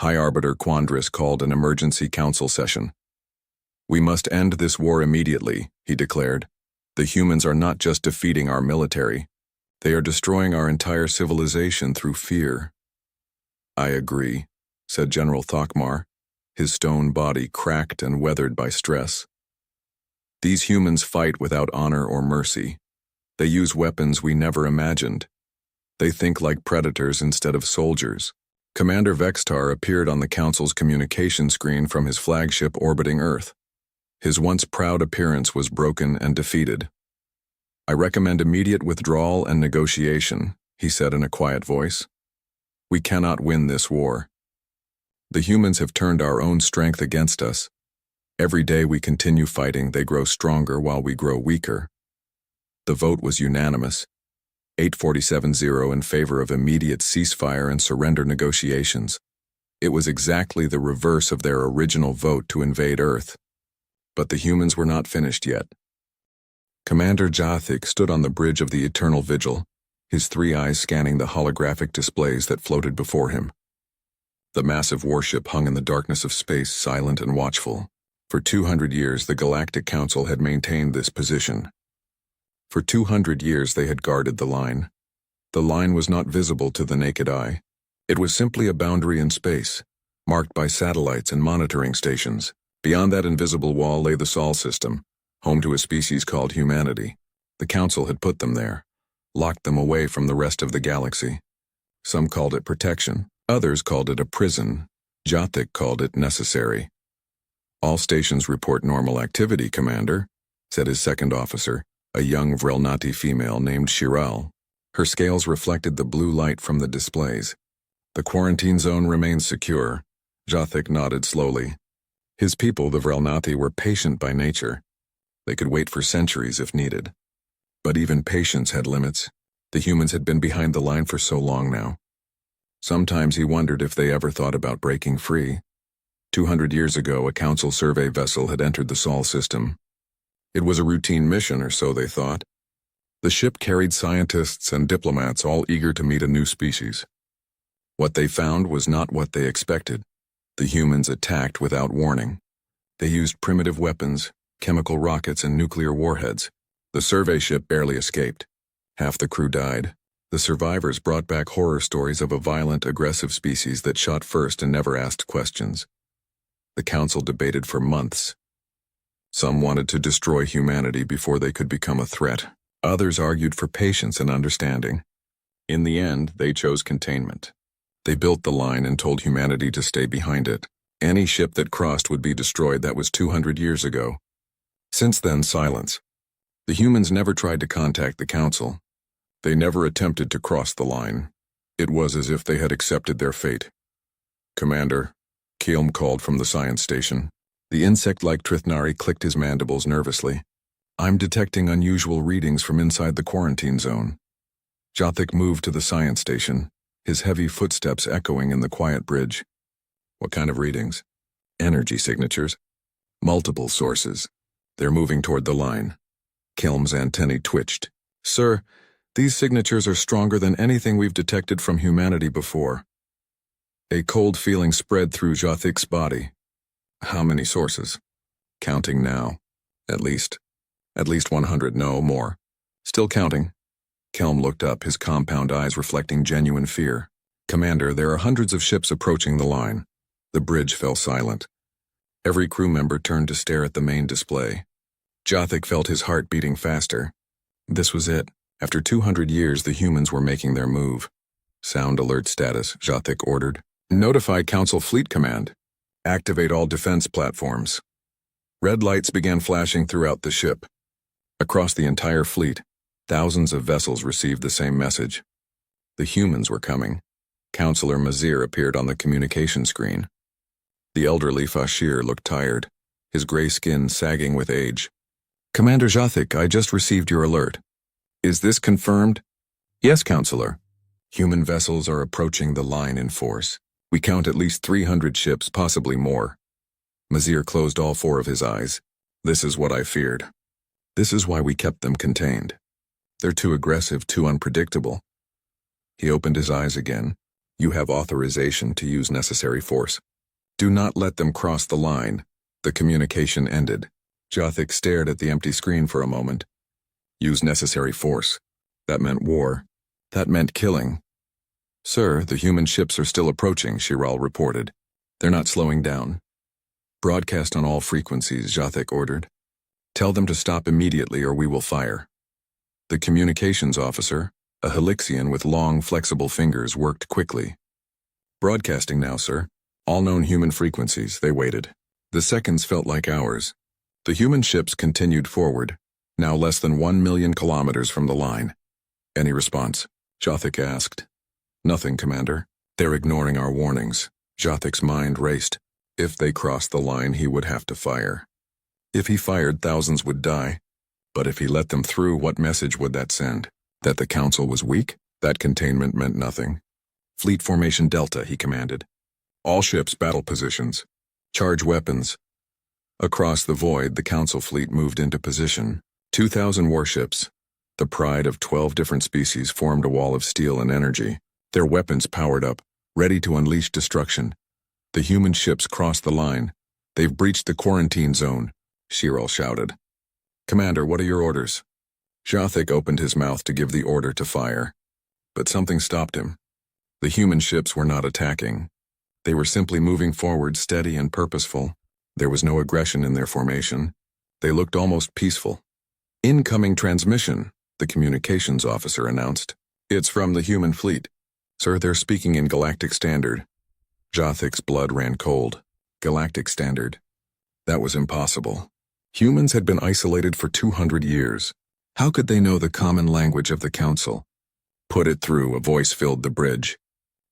High Arbiter Quandris called an emergency council session. "We must end this war immediately," he declared. "The humans are not just defeating our military. They are destroying our entire civilization through fear." "I agree," said General Thokmar, his stone body cracked and weathered by stress. "These humans fight without honor or mercy. They use weapons we never imagined. They think like predators instead of soldiers." Commander Vextar appeared on the Council's communication screen from his flagship orbiting Earth. His once proud appearance was broken and defeated. "I recommend immediate withdrawal and negotiation," he said in a quiet voice. "We cannot win this war. The humans have turned our own strength against us. Every day we continue fighting, they grow stronger while we grow weaker." The vote was unanimous, 847-0 in favor of immediate ceasefire and surrender negotiations. It was exactly the reverse of their original vote to invade Earth. But the humans were not finished yet. Commander Jathik stood on the bridge of the Eternal Vigil, his three eyes scanning the holographic displays that floated before him. The massive warship hung in the darkness of space, silent and watchful. For 200 years, the Galactic Council had maintained this position. For 200 years, they had guarded the line. The line was not visible to the naked eye. It was simply a boundary in space, marked by satellites and monitoring stations. Beyond that invisible wall lay the Sol system, home to a species called humanity. The Council had put them there, locked them away from the rest of the galaxy. Some called it protection, others called it a prison. Jathik called it necessary. "All stations report normal activity, Commander," said his second officer, a young Vrelnati female named Shiral. Her scales reflected the blue light from the displays. The quarantine zone remains secure. Jathik nodded slowly. His people, the Vrelnati, were patient by nature. They could wait for centuries if needed. But even patience had limits. The humans had been behind the line for so long now. Sometimes he wondered if they ever thought about breaking free. 200 years ago, a council survey vessel had entered the Sol system. It was a routine mission, or so they thought. The ship carried scientists and diplomats, all eager to meet a new species. What they found was not what they expected. The humans attacked without warning. They used primitive weapons, chemical rockets, and nuclear warheads. The survey ship barely escaped. Half the crew died. The survivors brought back horror stories of a violent, aggressive species that shot first and never asked questions. The council debated for months. Some wanted to destroy humanity before they could become a threat. Others argued for patience and understanding. In the end, they chose containment. They built the line and told humanity to stay behind it. Any ship that crossed would be destroyed. That was 200 years ago. Since then, silence. The humans never tried to contact the council. They never attempted to cross the line. It was as if they had accepted their fate. "Commander," Kielm called from the science station. The insect-like Trithnari clicked his mandibles nervously. "I'm detecting unusual readings from inside the quarantine zone." Jathik moved to the science station, his heavy footsteps echoing in the quiet bridge. "What kind of readings?" "Energy signatures. Multiple sources. They're moving toward the line." Kielm's antennae twitched. "Sir, these signatures are stronger than anything we've detected from humanity before." A cold feeling spread through Jathik's body. "How many sources?" "Counting now. At least 100, no more. Still counting." Kelm looked up, his compound eyes reflecting genuine fear. "Commander, there are hundreds of ships approaching the line." The bridge fell silent. Every crew member turned to stare at the main display. Jathik felt his heart beating faster. This was it. After 200 years, the humans were making their move. "Sound alert status," Jathik ordered. "Notify Council Fleet Command. Activate all defense platforms." Red lights began flashing throughout the ship. Across the entire fleet, thousands of vessels received the same message. The humans were coming. Counselor Mazir appeared on the communication screen. The elderly Fashir looked tired, his gray skin sagging with age. "Commander Jathik, I just received your alert. Is this confirmed?" "Yes, Counselor. Human vessels are approaching the line in force. We count at least 300 ships, possibly more." Mazir closed all four of his eyes. "This is what I feared. This is why we kept them contained. They're too aggressive, too unpredictable." He opened his eyes again. "You have authorization to use necessary force. Do not let them cross the line." The communication ended. Jathik stared at the empty screen for a moment. Use necessary force. That meant war. That meant killing. "Sir, the human ships are still approaching," Shiral reported. "They're not slowing down." "Broadcast on all frequencies," Jathik ordered. "Tell them to stop immediately or we will fire." The communications officer, a Helixian with long, flexible fingers, worked quickly. "Broadcasting now, sir. All known human frequencies." They waited. The seconds felt like hours. The human ships continued forward, now less than 1 million kilometers from the line. "Any response?" Jathik asked. "Nothing, Commander. They're ignoring our warnings." Jathik's mind raced. If they crossed the line, he would have to fire. If he fired, thousands would die. But if he let them through, what message would that send? That the Council was weak? That containment meant nothing. "Fleet Formation Delta," he commanded. "All ships, battle positions. Charge weapons." Across the void, the Council fleet moved into position. 2,000 warships, the pride of 12 different species, formed a wall of steel and energy. Their weapons powered up, ready to unleash destruction. The human ships crossed the line. "They've breached the quarantine zone," Shiral shouted. "Commander, what are your orders?" Jathik opened his mouth to give the order to fire. But something stopped him. The human ships were not attacking. They were simply moving forward, steady and purposeful. There was no aggression in their formation. They looked almost peaceful. "Incoming transmission," the communications officer announced. "It's from the human fleet." "Sir, they're speaking in Galactic Standard." Jathik's blood ran cold. Galactic Standard. That was impossible. Humans had been isolated for 200 years. How could they know the common language of the council? Put it through, a voice filled the bridge.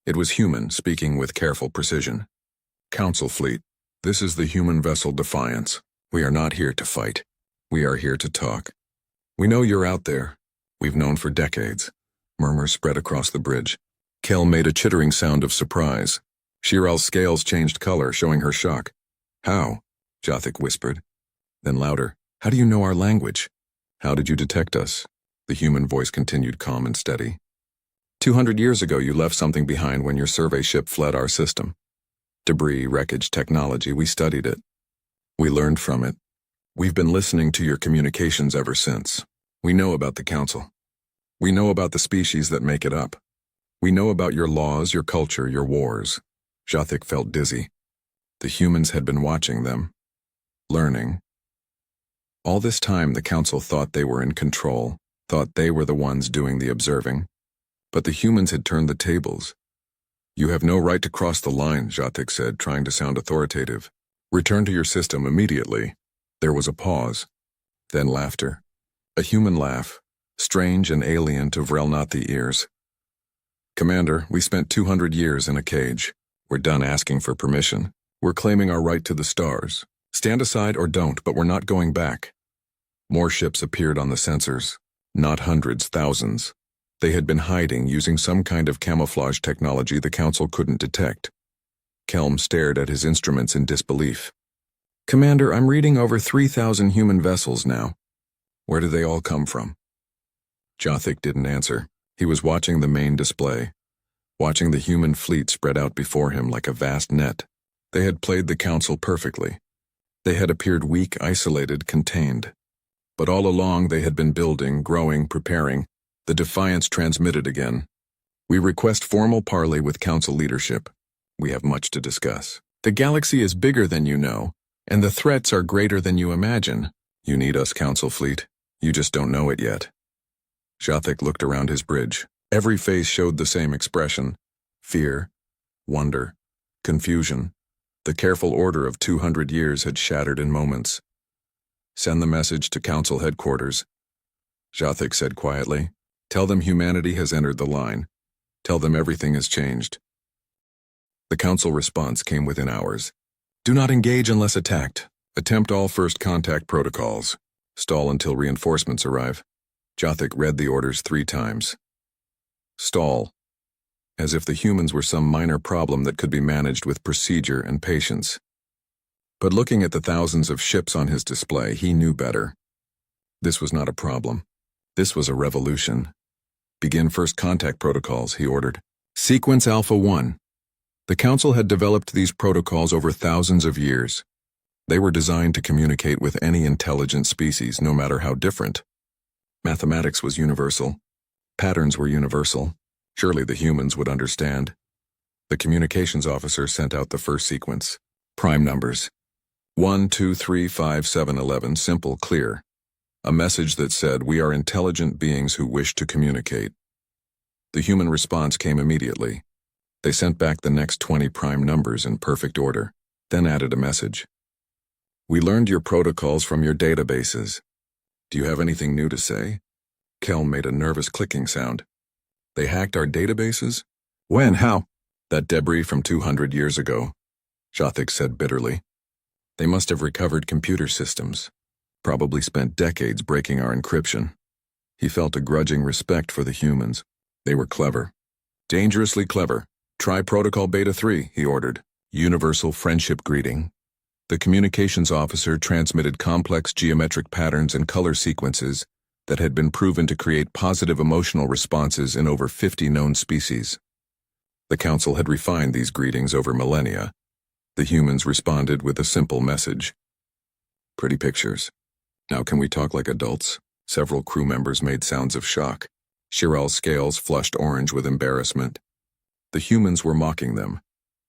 It was human, speaking with careful precision. Council fleet, this is the human vessel Defiance. We are not here to fight. We are here to talk. We know you're out there. We've known for decades. Murmurs spread across the bridge. Kel made a chittering sound of surprise. Shiral's scales changed color, showing her shock. How? Jothik whispered. Then louder. How do you know our language? How did you detect us? The human voice continued calm and steady. 200 years ago you left something behind when your survey ship fled our system. Debris, wreckage, technology, we studied it. We learned from it. We've been listening to your communications ever since. We know about the council. We know about the species that make it up. We know about your laws, your culture, your wars. Jothik felt dizzy. The humans had been watching them. Learning. All this time the council thought they were in control, thought they were the ones doing the observing. But the humans had turned the tables. You have no right to cross the line, Jothik said, trying to sound authoritative. Return to your system immediately. There was a pause. Then laughter. A human laugh, strange and alien to Vrelnathi ears. Commander, we spent 200 years in a cage. We're done asking for permission. We're claiming our right to the stars. Stand aside or don't, but we're not going back. More ships appeared on the sensors. Not hundreds, thousands. They had been hiding using some kind of camouflage technology the council couldn't detect. Kelm stared at his instruments in disbelief. Commander, I'm reading over 3,000 human vessels now. Where do they all come from? Jothik didn't answer. He was watching the main display, watching the human fleet spread out before him like a vast net. They had played the council perfectly. They had appeared weak, isolated, contained. But all along they had been building, growing, preparing. The Defiance transmitted again. We request formal parley with council leadership. We have much to discuss. The galaxy is bigger than you know, and the threats are greater than you imagine. You need us, council fleet. You just don't know it yet. Jothik looked around his bridge. Every face showed the same expression. Fear, wonder, confusion. The careful order of 200 years had shattered in moments. Send the message to council headquarters. Jothik said quietly. Tell them humanity has entered the line. Tell them everything has changed. The council response came within hours. Do not engage unless attacked. Attempt all first contact protocols. Stall until reinforcements arrive. Jothik read the orders 3 times. Stall. As if the humans were some minor problem that could be managed with procedure and patience. But looking at the thousands of ships on his display, he knew better. This was not a problem. This was a revolution. Begin first contact protocols, he ordered. Sequence Alpha 1. The council had developed these protocols over thousands of years. They were designed to communicate with any intelligent species, no matter how different. Mathematics was universal. Patterns were universal. Surely the humans would understand. The communications officer sent out the first sequence. Prime numbers. 1, 2, 3, 5, 7, 11, simple, clear. A message that said, we are intelligent beings who wish to communicate. The human response came immediately. They sent back the next 20 prime numbers in perfect order, then added a message. We learned your protocols from your databases. Do you have anything new to say? Kelm made a nervous clicking sound. They hacked our databases? When? How? That debris from 200 years ago, Jothik said bitterly. They must have recovered computer systems. Probably spent decades breaking our encryption. He felt a grudging respect for the humans. They were clever. Dangerously clever. Try Protocol Beta 3, he ordered. Universal friendship greeting. The communications officer transmitted complex geometric patterns and color sequences that had been proven to create positive emotional responses in over 50 known species. The council had refined these greetings over millennia. The humans responded with a simple message. Pretty pictures. Now can we talk like adults? Several crew members made sounds of shock. Shiral's scales flushed orange with embarrassment. The humans were mocking them.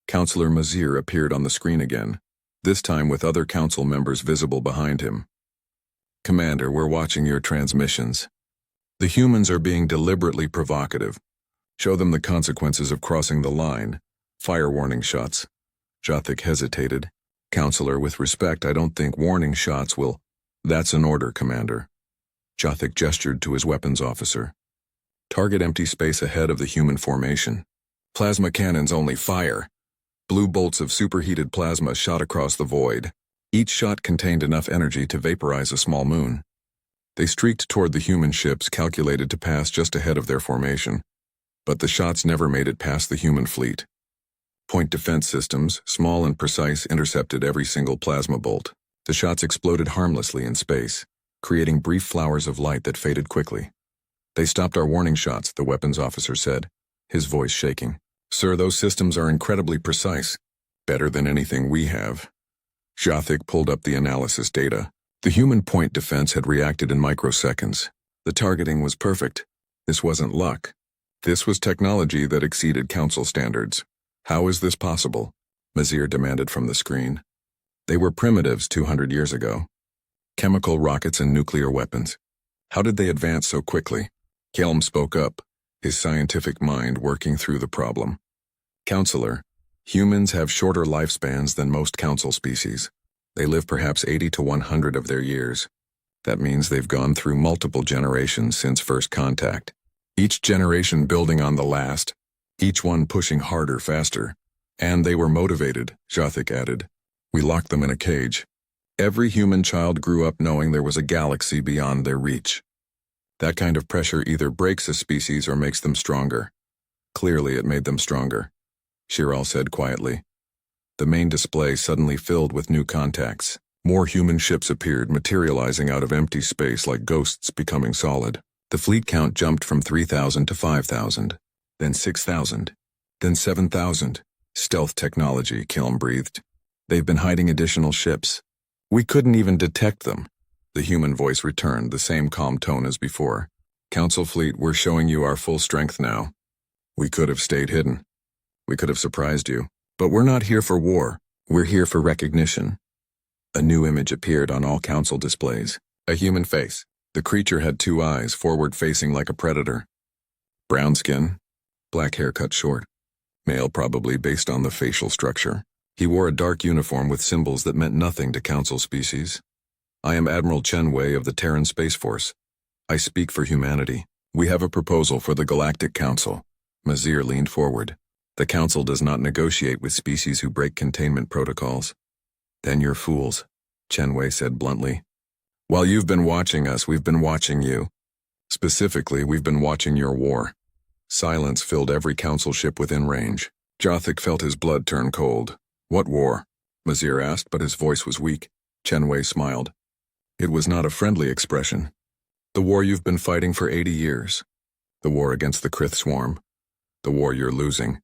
Counselor Mazir appeared on the screen again, this time with other council members visible behind him. Commander, we're watching your transmissions. The humans are being deliberately provocative. Show them the consequences of crossing the line. Fire warning shots. Jothik hesitated. Counselor, with respect, I don't think warning shots will... That's an order, Commander. Jothik gestured to his weapons officer. Target empty space ahead of the human formation. Plasma cannons only fire. Blue bolts of superheated plasma shot across the void. Each shot contained enough energy to vaporize a small moon. They streaked toward the human ships calculated to pass just ahead of their formation. But the shots never made it past the human fleet. Point defense systems, small and precise, intercepted every single plasma bolt. The shots exploded harmlessly in space, creating brief flowers of light that faded quickly. They stopped our warning shots, the weapons officer said, his voice shaking. Sir, those systems are incredibly precise. Better than anything we have. Jothik pulled up the analysis data. The human point defense had reacted in microseconds. The targeting was perfect. This wasn't luck. This was technology that exceeded Council standards. How is this possible? Mazir demanded from the screen. They were primitives 200 years ago. Chemical rockets and nuclear weapons. How did they advance so quickly? Kelm spoke up, his scientific mind working through the problem. Counselor, humans have shorter lifespans than most Council species. They live perhaps 80 to 100 of their years. That means they've gone through multiple generations since first contact. Each generation building on the last, each one pushing harder, faster. And they were motivated, Jothik added. We locked them in a cage. Every human child grew up knowing there was a galaxy beyond their reach. That kind of pressure either breaks a species or makes them stronger. Clearly it made them stronger, Shiral said quietly. The main display suddenly filled with new contacts. More human ships appeared, materializing out of empty space like ghosts becoming solid. The fleet count jumped from 3,000 to 5,000, then 6,000, then 7,000. Stealth technology, Kelm breathed. They've been hiding additional ships. We couldn't even detect them. The human voice returned, the same calm tone as before. Council fleet, we're showing you our full strength now. We could have stayed hidden. We could have surprised you. But we're not here for war. We're here for recognition. A new image appeared on all Council displays. A human face. The creature had 2 eyes, forward-facing like a predator. Brown skin, black hair cut short. Male probably based on the facial structure. He wore a dark uniform with symbols that meant nothing to Council species. I am Admiral Chen Wei of the Terran Space Force. I speak for humanity. We have a proposal for the Galactic Council. Mazir leaned forward. The Council does not negotiate with species who break containment protocols. Then you're fools, Chen Wei said bluntly. While you've been watching us, we've been watching you. Specifically, we've been watching your war. Silence filled every Council ship within range. Jothik felt his blood turn cold. What war? Mazir asked, but his voice was weak. Chen Wei smiled. It was not a friendly expression. The war you've been fighting for 80 years. The war against the Krith swarm. The war you're losing.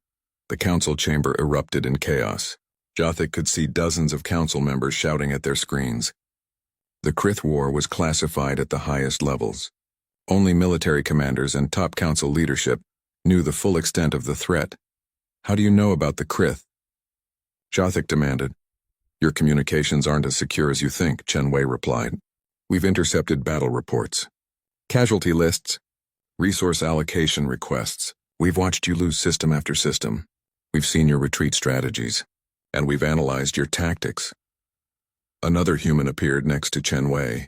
The Council chamber erupted in chaos. Jothik could see dozens of Council members shouting at their screens. The Krith war was classified at the highest levels. Only military commanders and top Council leadership knew the full extent of the threat. How do you know about the Krith? Jothik demanded. Your communications aren't as secure as you think, Chen Wei replied. We've intercepted battle reports, casualty lists, resource allocation requests. We've watched you lose system after system. We've seen your retreat strategies, and we've analyzed your tactics. Another human appeared next to Chen Wei.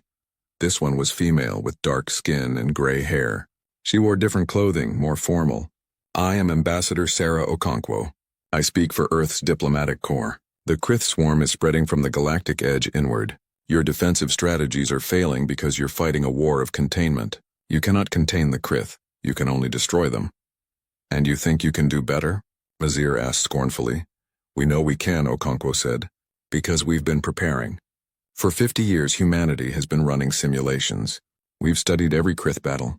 This one was female with dark skin and gray hair. She wore different clothing, more formal. I am Ambassador Sarah Okonkwo. I speak for Earth's diplomatic corps. The Krith swarm is spreading from the galactic edge inward. Your defensive strategies are failing because you're fighting a war of containment. You cannot contain the Krith. You can only destroy them. And you think you can do better? Mazir asked scornfully. We know we can, Okonkwo said, because we've been preparing. For 50 years, humanity has been running simulations. We've studied every Krith battle.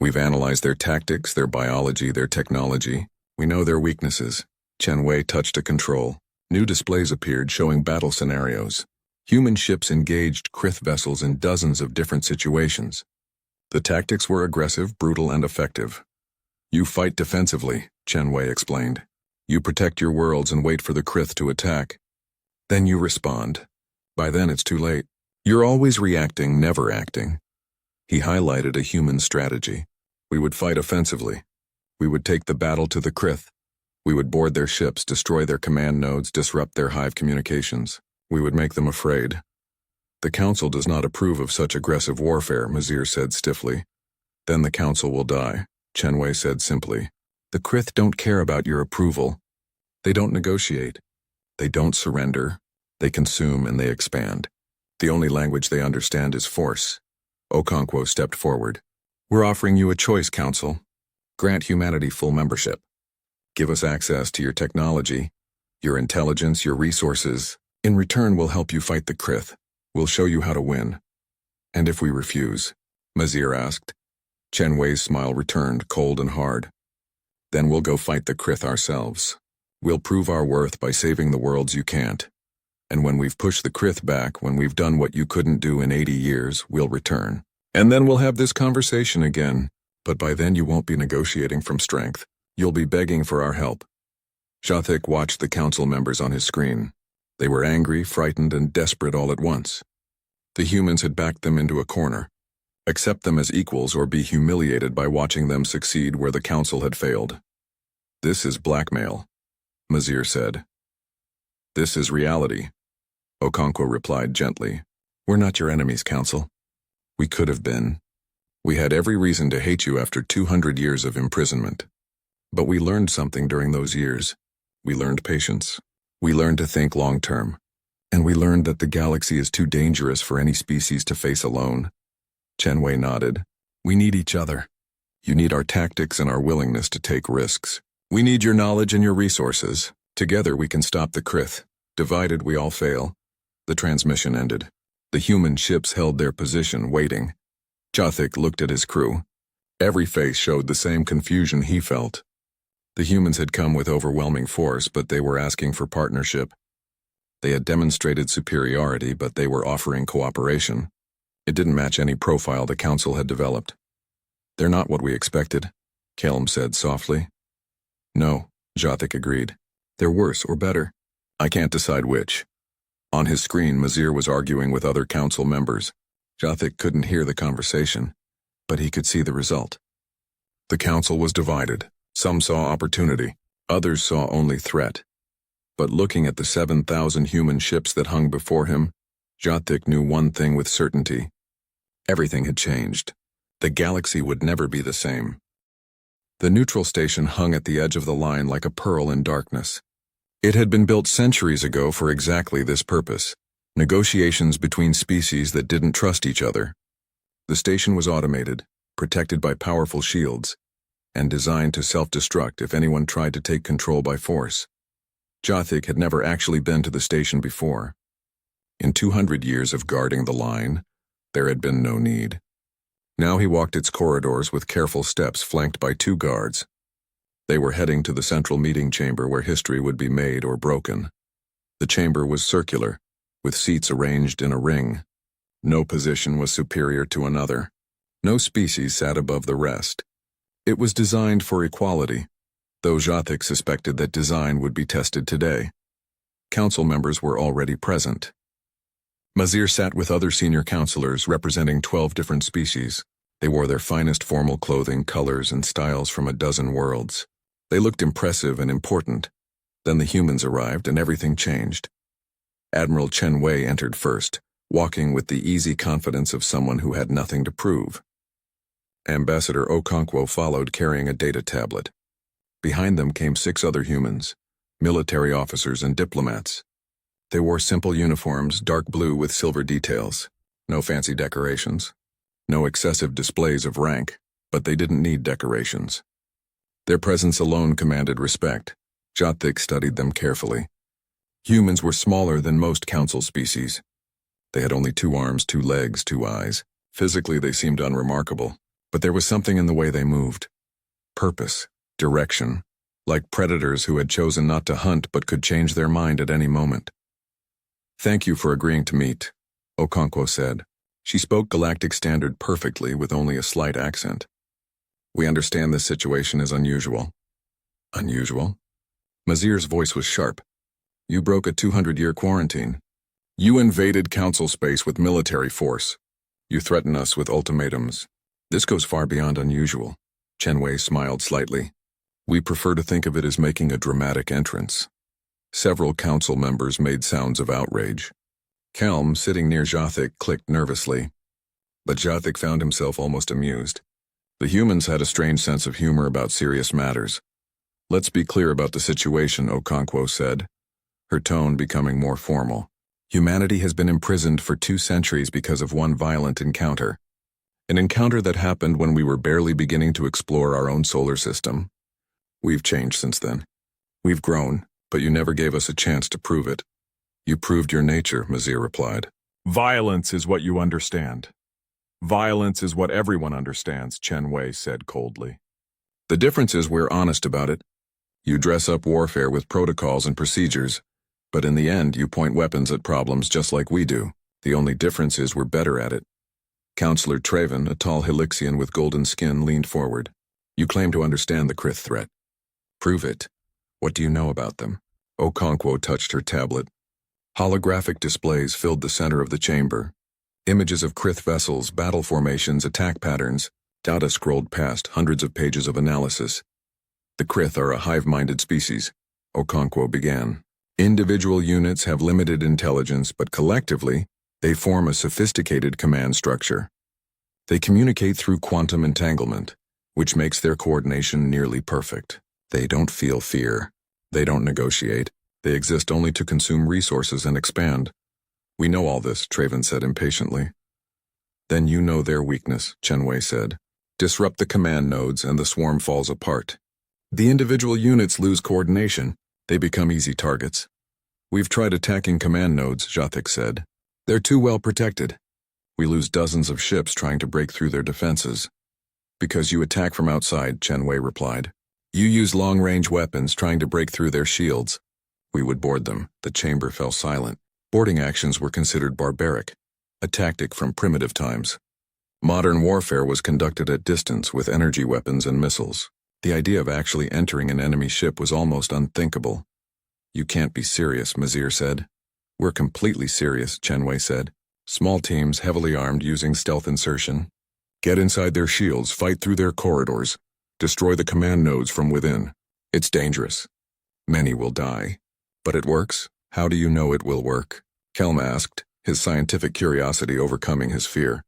We've analyzed their tactics, their biology, their technology. We know their weaknesses. Chen Wei touched a control. New displays appeared showing battle scenarios. Human ships engaged Krith vessels in dozens of different situations. The tactics were aggressive, brutal, and effective. You fight defensively, Chen Wei explained. You protect your worlds and wait for the Krith to attack. Then you respond. By then it's too late. You're always reacting, never acting. He highlighted a human strategy. We would fight offensively. We would take the battle to the Krith. We would board their ships, destroy their command nodes, disrupt their hive communications. We would make them afraid. The Council does not approve of such aggressive warfare, Mazir said stiffly. Then the Council will die, Chen Wei said simply. The Krith don't care about your approval. They don't negotiate. They don't surrender. They consume and they expand. The only language they understand is force. Okonkwo stepped forward. We're offering you a choice, Council. Grant humanity full membership. Give us access to your technology, your intelligence, your resources. In return, we'll help you fight the Krith. We'll show you how to win. And if we refuse? Mazir asked. Chen Wei's smile returned, cold and hard. Then we'll go fight the Krith ourselves. We'll prove our worth by saving the worlds you can't. And when we've pushed the Krith back, when we've done what you couldn't do in 80 years, we'll return. And then we'll have this conversation again. But by then you won't be negotiating from strength. You'll be begging for our help. Jathik watched the council members on his screen. They were angry, frightened, and desperate all at once. The humans had backed them into a corner. Accept them as equals or be humiliated by watching them succeed where the council had failed. This is blackmail, Mazir said. This is reality, Okonkwo replied gently. We're not your enemies, Council. We could have been. We had every reason to hate you after 200 years of imprisonment. But we learned something during those years. We learned patience. We learned to think long-term. And we learned that the galaxy is too dangerous for any species to face alone. Chen Wei nodded. We need each other. You need our tactics and our willingness to take risks. We need your knowledge and your resources. Together we can stop the Krith. Divided we all fail. The transmission ended. The human ships held their position, waiting. Jathik looked at his crew. Every face showed the same confusion he felt. The humans had come with overwhelming force, but they were asking for partnership. They had demonstrated superiority, but they were offering cooperation. It didn't match any profile the Council had developed. They're not what we expected, Kelm said softly. No, Jathik agreed. They're worse or better. I can't decide which. On his screen, Mazir was arguing with other council members. Jathik couldn't hear the conversation, but he could see the result. The council was divided. Some saw opportunity, others saw only threat. But looking at the 7,000 human ships that hung before him, Jathik knew one thing with certainty. Everything had changed. The galaxy would never be the same. The neutral station hung at the edge of the line like a pearl in darkness. It had been built centuries ago for exactly this purpose, negotiations between species that didn't trust each other. The station was automated, protected by powerful shields, and designed to self-destruct if anyone tried to take control by force. Jathik had never actually been to the station before. In 200 years of guarding the line, there had been no need. Now he walked its corridors with careful steps flanked by 2 guards. They were heading to the central meeting chamber where history would be made or broken. The chamber was circular, with seats arranged in a ring. No position was superior to another. No species sat above the rest. It was designed for equality, though Jathik suspected that design would be tested today. Council members were already present. Mazir sat with other senior counselors representing 12 different species. They wore their finest formal clothing, colors, and styles from a dozen worlds. They looked impressive and important. Then the humans arrived and everything changed. Admiral Chen Wei entered first, walking with the easy confidence of someone who had nothing to prove. Ambassador Okonkwo followed carrying a data tablet. Behind them came 6 other humans, military officers and diplomats. They wore simple uniforms, dark blue with silver details. No fancy decorations. No excessive displays of rank, but they didn't need decorations. Their presence alone commanded respect. Jathik studied them carefully. Humans were smaller than most council species. They had only 2 arms, 2 legs, 2 eyes. Physically they seemed unremarkable, but there was something in the way they moved. Purpose, direction, like predators who had chosen not to hunt but could change their mind at any moment. Thank you for agreeing to meet, Okonkwo said. She spoke Galactic Standard perfectly with only a slight accent. We understand this situation is unusual. Unusual? Mazir's voice was sharp. You broke a 200-year quarantine. You invaded council space with military force. You threaten us with ultimatums. This goes far beyond unusual. Chen Wei smiled slightly. We prefer to think of it as making a dramatic entrance. Several council members made sounds of outrage. Kelm, sitting near Jothic, clicked nervously. But Jothic found himself almost amused. The humans had a strange sense of humor about serious matters. Let's be clear about the situation, Okonkwo said, her tone becoming more formal. Humanity has been imprisoned for 2 centuries because of one violent encounter. An encounter that happened when we were barely beginning to explore our own solar system. We've changed since then. We've grown, but you never gave us a chance to prove it. You proved your nature, Mazir replied. Violence is what you understand. Violence is what everyone understands, Chen Wei said coldly. The difference is we're honest about it. You dress up warfare with protocols and procedures, but in the end you point weapons at problems just like we do. The only difference is we're better at it. Counselor Traven, a tall Helixian with golden skin, leaned forward. You claim to understand the Krith threat. Prove it. What do you know about them? Okonkwo touched her tablet. Holographic displays filled the center of the chamber. Images of Krith vessels, battle formations, attack patterns. Data scrolled past hundreds of pages of analysis. The Krith are a hive-minded species, Okonkwo began. Individual units have limited intelligence, but collectively, they form a sophisticated command structure. They communicate through quantum entanglement, which makes their coordination nearly perfect. They don't feel fear. They don't negotiate. They exist only to consume resources and expand. We know all this, Traven said impatiently. Then you know their weakness, Chen Wei said. Disrupt the command nodes and the swarm falls apart. The individual units lose coordination. They become easy targets. We've tried attacking command nodes, Jothic said. They're too well protected. We lose dozens of ships trying to break through their defenses. Because you attack from outside, Chen Wei replied. You use long-range weapons trying to break through their shields. We would board them. The chamber fell silent. Boarding actions were considered barbaric, a tactic from primitive times. Modern warfare was conducted at distance with energy weapons and missiles. The idea of actually entering an enemy ship was almost unthinkable. You can't be serious, Mazir said. We're completely serious, Chen Wei said. Small teams, heavily armed, using stealth insertion. Get inside their shields, fight through their corridors, destroy the command nodes from within. It's dangerous. Many will die. But it works? How do you know it will work? Kelm asked, his scientific curiosity overcoming his fear.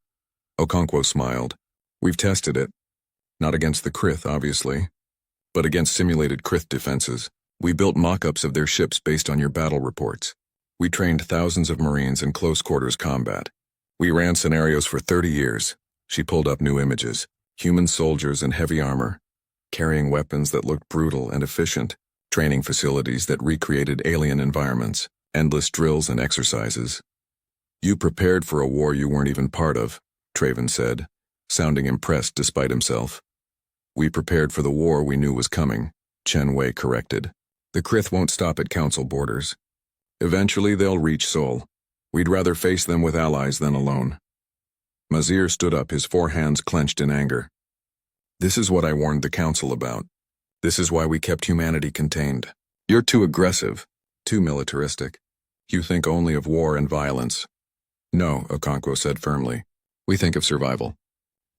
Okonkwo smiled. We've tested it. Not against the Krith, obviously, but against simulated Krith defenses. We built mock-ups of their ships based on your battle reports. We trained thousands of Marines in close-quarters combat. We ran scenarios for 30 years. She pulled up new images. Human soldiers in heavy armor, carrying weapons that looked brutal and efficient, training facilities that recreated alien environments, endless drills and exercises. You prepared for a war you weren't even part of, Traven said, sounding impressed despite himself. We prepared for the war we knew was coming, Chen Wei corrected. The Krith won't stop at council borders. Eventually they'll reach Seoul. We'd rather face them with allies than alone. Mazir stood up, his 4 hands clenched in anger. This is what I warned the council about. This is why we kept humanity contained. You're too aggressive, too militaristic. You think only of war and violence. No, Okonkwo said firmly. We think of survival.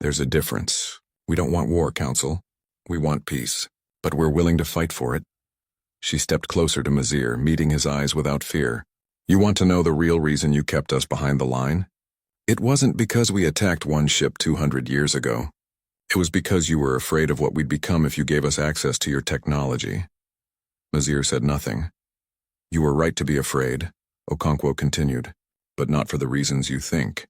There's a difference. We don't want war, Council. We want peace. But we're willing to fight for it. She stepped closer to Mazir, meeting his eyes without fear. You want to know the real reason you kept us behind the line? It wasn't because we attacked one ship 200 years ago. It was because you were afraid of what we'd become if you gave us access to your technology. Mazir said nothing. You were right to be afraid, Okonkwo continued, but not for the reasons you think.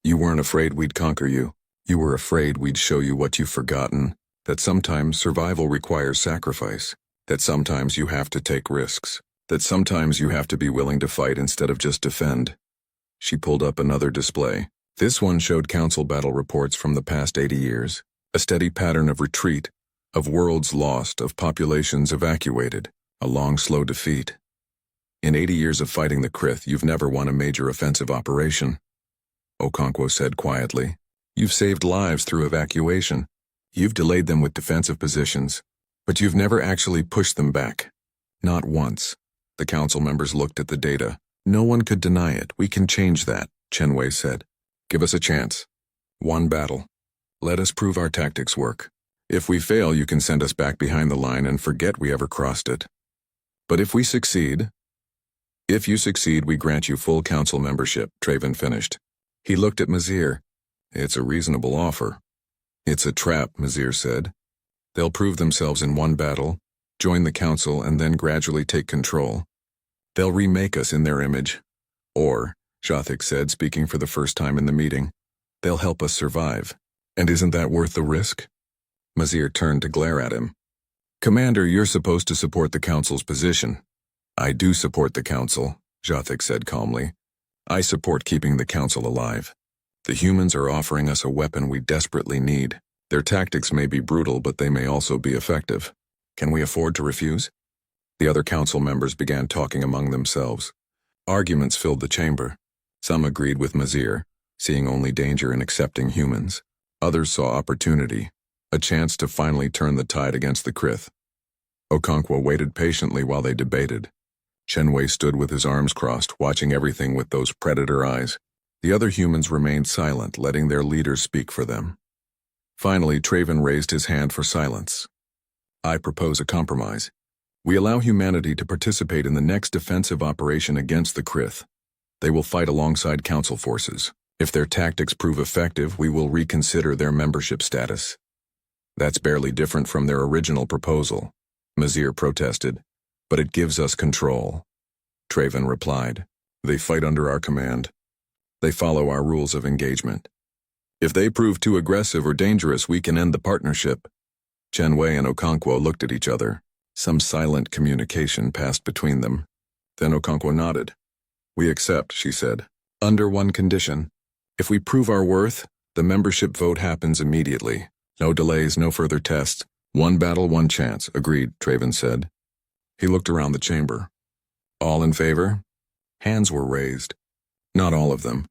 You weren't afraid we'd conquer you. You were afraid we'd show you what you've forgotten, that sometimes survival requires sacrifice, that sometimes you have to take risks, that sometimes you have to be willing to fight instead of just defend. She pulled up another display. This one showed council battle reports from the past 80 years, a steady pattern of retreat, of worlds lost, of populations evacuated, a long, slow defeat. In 80 years of fighting the Krith, you've never won a major offensive operation, Okonkwo said quietly. You've saved lives through evacuation. You've delayed them with defensive positions, but you've never actually pushed them back. Not once. The council members looked at the data. No one could deny it. We can change that, Chen Wei said. Give us a chance. One battle. Let us prove our tactics work. If we fail, you can send us back behind the line and forget we ever crossed it. But if we succeed, If you succeed, we grant you full council membership, Traven finished. He looked at Mazir. It's a reasonable offer. It's a trap, Mazir said. They'll prove themselves in one battle, join the council, and then gradually take control. They'll remake us in their image. Or, Jothik said, speaking for the first time in the meeting, they'll help us survive. And isn't that worth the risk? Mazir turned to glare at him. Commander, you're supposed to support the council's position. I do support the council, Jothik said calmly. I support keeping the council alive. The humans are offering us a weapon we desperately need. Their tactics may be brutal, but they may also be effective. Can we afford to refuse? The other council members began talking among themselves. Arguments filled the chamber. Some agreed with Mazir, seeing only danger in accepting humans. Others saw opportunity, a chance to finally turn the tide against the Krith. Okonkwo waited patiently while they debated. Shenwei stood with his arms crossed, watching everything with those predator eyes. The other humans remained silent, letting their leaders speak for them. Finally, Traven raised his hand for silence. I propose a compromise. We allow humanity to participate in the next defensive operation against the Krith. They will fight alongside council forces. If their tactics prove effective, we will reconsider their membership status. That's barely different from their original proposal, Mazir protested. But it gives us control. Traven replied. They fight under our command. They follow our rules of engagement. If they prove too aggressive or dangerous, we can end the partnership. Chenwei and Okonkwo looked at each other. Some silent communication passed between them. Then Okonkwo nodded. We accept, she said. Under one condition. If we prove our worth, the membership vote happens immediately. No delays, no further tests. One battle, one chance, agreed, Traven said. He looked around the chamber. All in favor? Hands were raised. Not all of them.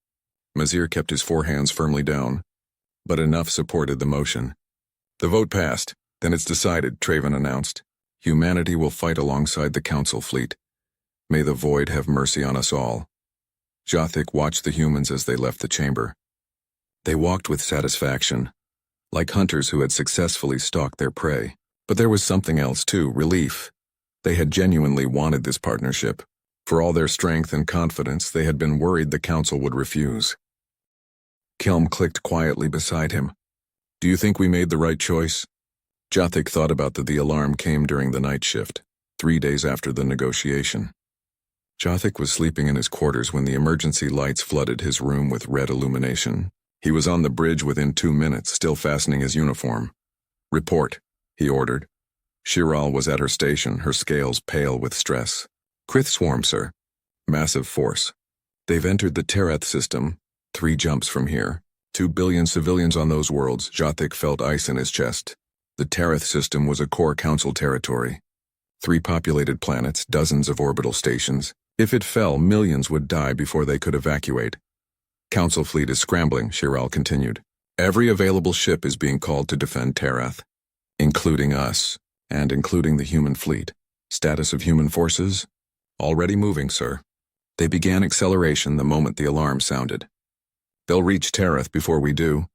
Mazir kept his four hands firmly down. But enough supported the motion. The vote passed. Then it's decided, Traven announced. Humanity will fight alongside the council fleet. May the void have mercy on us all. Jothik watched the humans as they left the chamber. They walked with satisfaction, like hunters who had successfully stalked their prey. But there was something else too, relief. They had genuinely wanted this partnership. For all their strength and confidence, they had been worried the council would refuse. Kelm clicked quietly beside him. Do you think we made the right choice? Jothik thought about that the alarm came during the night shift, 3 days after the negotiation. Jothik was sleeping in his quarters when the emergency lights flooded his room with red illumination. He was on the bridge within 2 minutes, still fastening his uniform. Report, he ordered. Shiral was at her station, her scales pale with stress. Krith swarm, sir. Massive force. They've entered the Terath system, 3 jumps from here. 2 billion civilians on those worlds. Jothik felt ice in his chest. The Terath system was a core council territory. 3 populated planets, dozens of orbital stations. If it fell, millions would die before they could evacuate. Council fleet is scrambling, Shiral continued. Every available ship is being called to defend Terath, including us. And including the human fleet. Status of human forces? Already moving, sir. They began acceleration the moment the alarm sounded. They'll reach Terath before we do.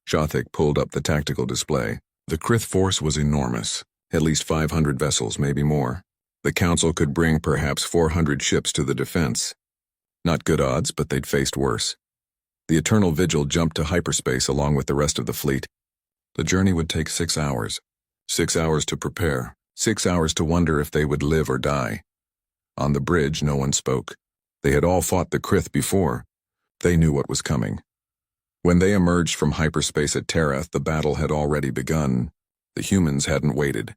Jothik pulled up the tactical display. The Krith force was enormous. At least 500 vessels, maybe more. The council could bring perhaps 400 ships to the defense. Not good odds, but they'd faced worse. The Eternal Vigil jumped to hyperspace along with the rest of the fleet. The journey would take 6 hours. 6 hours to prepare, 6 hours to wonder if they would live or die. On the bridge, no one spoke. They had all fought the Krith before. They knew what was coming. When they emerged from hyperspace at Terath, the battle had already begun. The humans hadn't waited.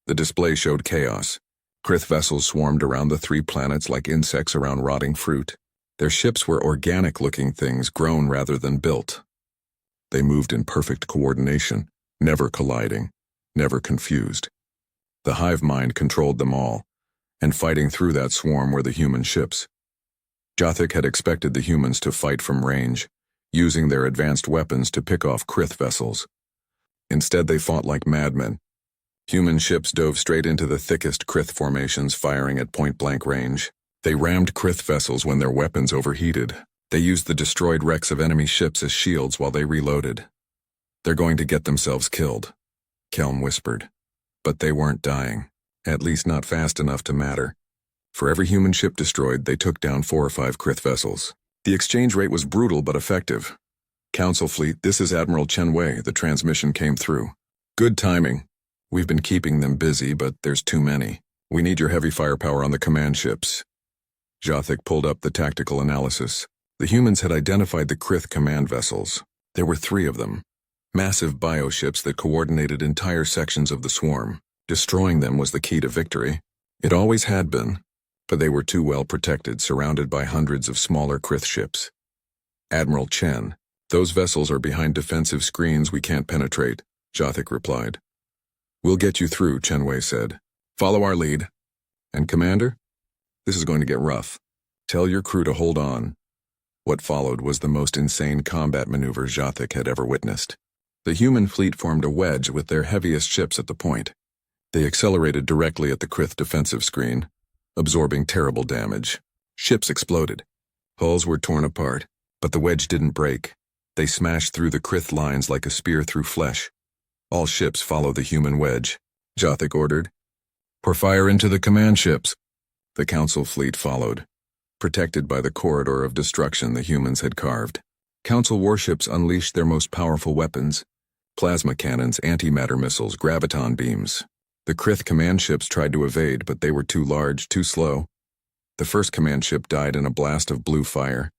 The display showed chaos. Krith vessels swarmed around the 3 planets like insects around rotting fruit. Their ships were organic-looking things, grown rather than built. They moved in perfect coordination, never colliding. Never confused. The hive mind controlled them all, and fighting through that swarm were the human ships. Jothik had expected the humans to fight from range, using their advanced weapons to pick off Krith vessels. Instead, they fought like madmen. Human ships dove straight into the thickest Krith formations, firing at point-blank range. They rammed Krith vessels when their weapons overheated. They used the destroyed wrecks of enemy ships as shields while they reloaded. They're going to get themselves killed, Kelm whispered. But they weren't dying, at least not fast enough to matter. For every human ship destroyed, they took down 4 or 5 Krith vessels. The exchange rate was brutal but effective. Council Fleet, this is Admiral Chen Wei. The transmission came through. Good timing. We've been keeping them busy, but there's too many. We need your heavy firepower on the command ships. Jothik pulled up the tactical analysis. The humans had identified the Krith command vessels. There were 3 of them. Massive bioships that coordinated entire sections of the swarm. Destroying them was the key to victory. It always had been, but they were too well protected, surrounded by hundreds of smaller Krith ships. Admiral Chen, those vessels are behind defensive screens we can't penetrate, Jothik replied. We'll get you through, Chen Wei said. Follow our lead. And Commander? This is going to get rough. Tell your crew to hold on. What followed was the most insane combat maneuver Jothik had ever witnessed. The human fleet formed a wedge with their heaviest ships at the point. They accelerated directly at the Krith defensive screen, absorbing terrible damage. Ships exploded. Hulls were torn apart, but the wedge didn't break. They smashed through the Krith lines like a spear through flesh. All ships follow the human wedge, Jothik ordered. Pour fire into the command ships. The Council fleet followed, protected by the corridor of destruction the humans had carved. Council warships unleashed their most powerful weapons: plasma cannons, antimatter missiles, graviton beams. The Krith command ships tried to evade, but they were too large, too slow. The first command ship died in a blast of blue fire.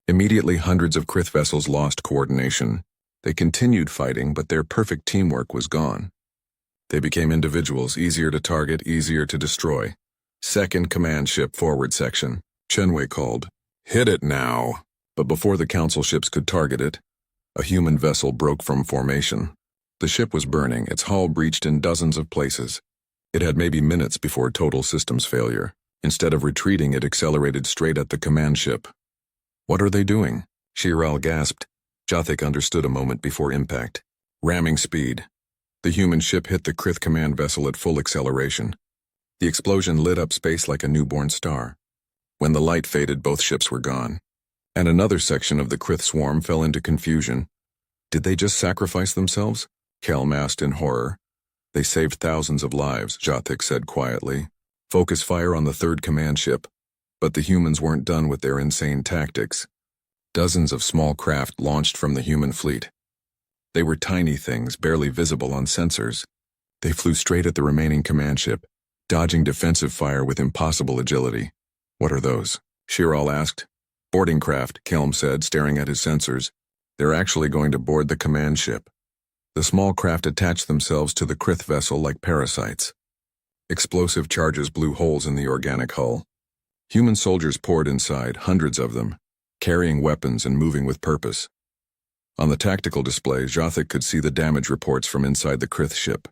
Immediately, hundreds of Krith vessels lost coordination. They continued fighting, but their perfect teamwork was gone. They became individuals, easier to target, easier to destroy. Second command ship forward section, Chen Wei called. Hit it now. But before the Council ships could target it, a human vessel broke from formation. The ship was burning, its hull breached in dozens of places. It had maybe minutes before total systems failure. Instead of retreating, it accelerated straight at the command ship. What are they doing? Shiral gasped. Jothik understood a moment before impact. Ramming speed. The human ship hit the Krith command vessel at full acceleration. The explosion lit up space like a newborn star. When the light faded, both ships were gone. And another section of the Krith swarm fell into confusion. Did they just sacrifice themselves? Kelm asked in horror. They saved thousands of lives, Jothik said quietly. Focus fire on the third command ship. But the humans weren't done with their insane tactics. Dozens of small craft launched from the human fleet. They were tiny things, barely visible on sensors. They flew straight at the remaining command ship, dodging defensive fire with impossible agility. What are those? Shiral asked. Boarding craft, Kelm said, staring at his sensors. They're actually going to board the command ship. The small craft attached themselves to the Krith vessel like parasites. Explosive charges blew holes in the organic hull. Human soldiers poured inside, hundreds of them, carrying weapons and moving with purpose. On the tactical display, Jothik could see the damage reports from inside the Krith ship.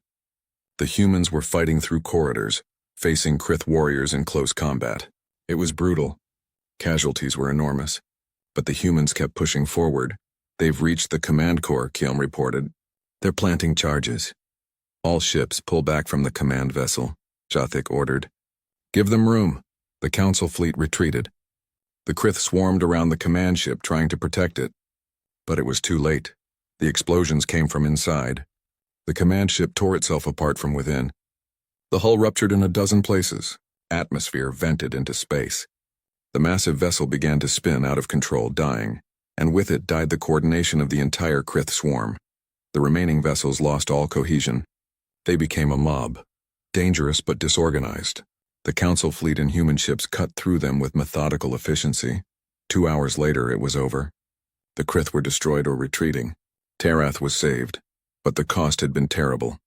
The humans were fighting through corridors, facing Krith warriors in close combat. It was brutal. Casualties were enormous. But the humans kept pushing forward. They've reached the command core, Kelm reported. They're planting charges. All ships pull back from the command vessel, Jothik ordered. Give them room. The Council fleet retreated. The Krith swarmed around the command ship, trying to protect it. But it was too late. The explosions came from inside. The command ship tore itself apart from within. The hull ruptured in a dozen places. Atmosphere vented into space. The massive vessel began to spin out of control, dying, and with it died the coordination of the entire Krith swarm. The remaining vessels lost all cohesion. They became a mob, dangerous but disorganized. The Council fleet and human ships cut through them with methodical efficiency. 2 hours later, it was over. The Krith were destroyed or retreating. Terath was saved, but the cost had been terrible.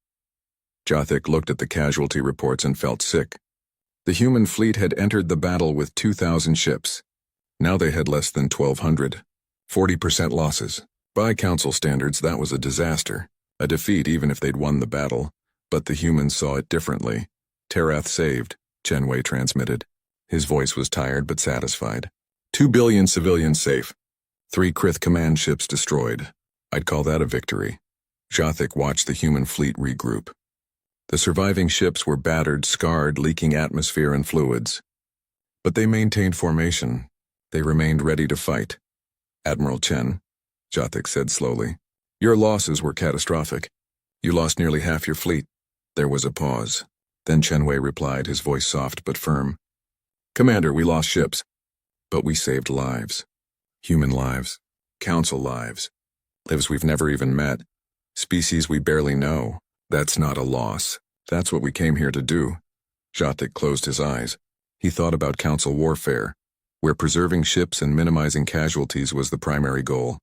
Jothik looked at the casualty reports and felt sick. The human fleet had entered the battle with 2,000 ships. Now they had less than 1,200. 40% losses. By Council standards, that was a disaster. A defeat even if they'd won the battle. But the humans saw it differently. Terath saved, Chen Wei transmitted. His voice was tired but satisfied. 2 billion civilians safe. 3 Krith command ships destroyed. I'd call that a victory. Jothik watched the human fleet regroup. The surviving ships were battered, scarred, leaking atmosphere and fluids. But they maintained formation. They remained ready to fight. Admiral Chen, Jothik said slowly, your losses were catastrophic. You lost nearly half your fleet. There was a pause. Then Chen Wei replied, his voice soft but firm. Commander, we lost ships. But we saved lives. Human lives. Council lives. Lives we've never even met. Species we barely know. That's not a loss. That's what we came here to do. Jatik closed his eyes. He thought about Council warfare, where preserving ships and minimizing casualties was the primary goal.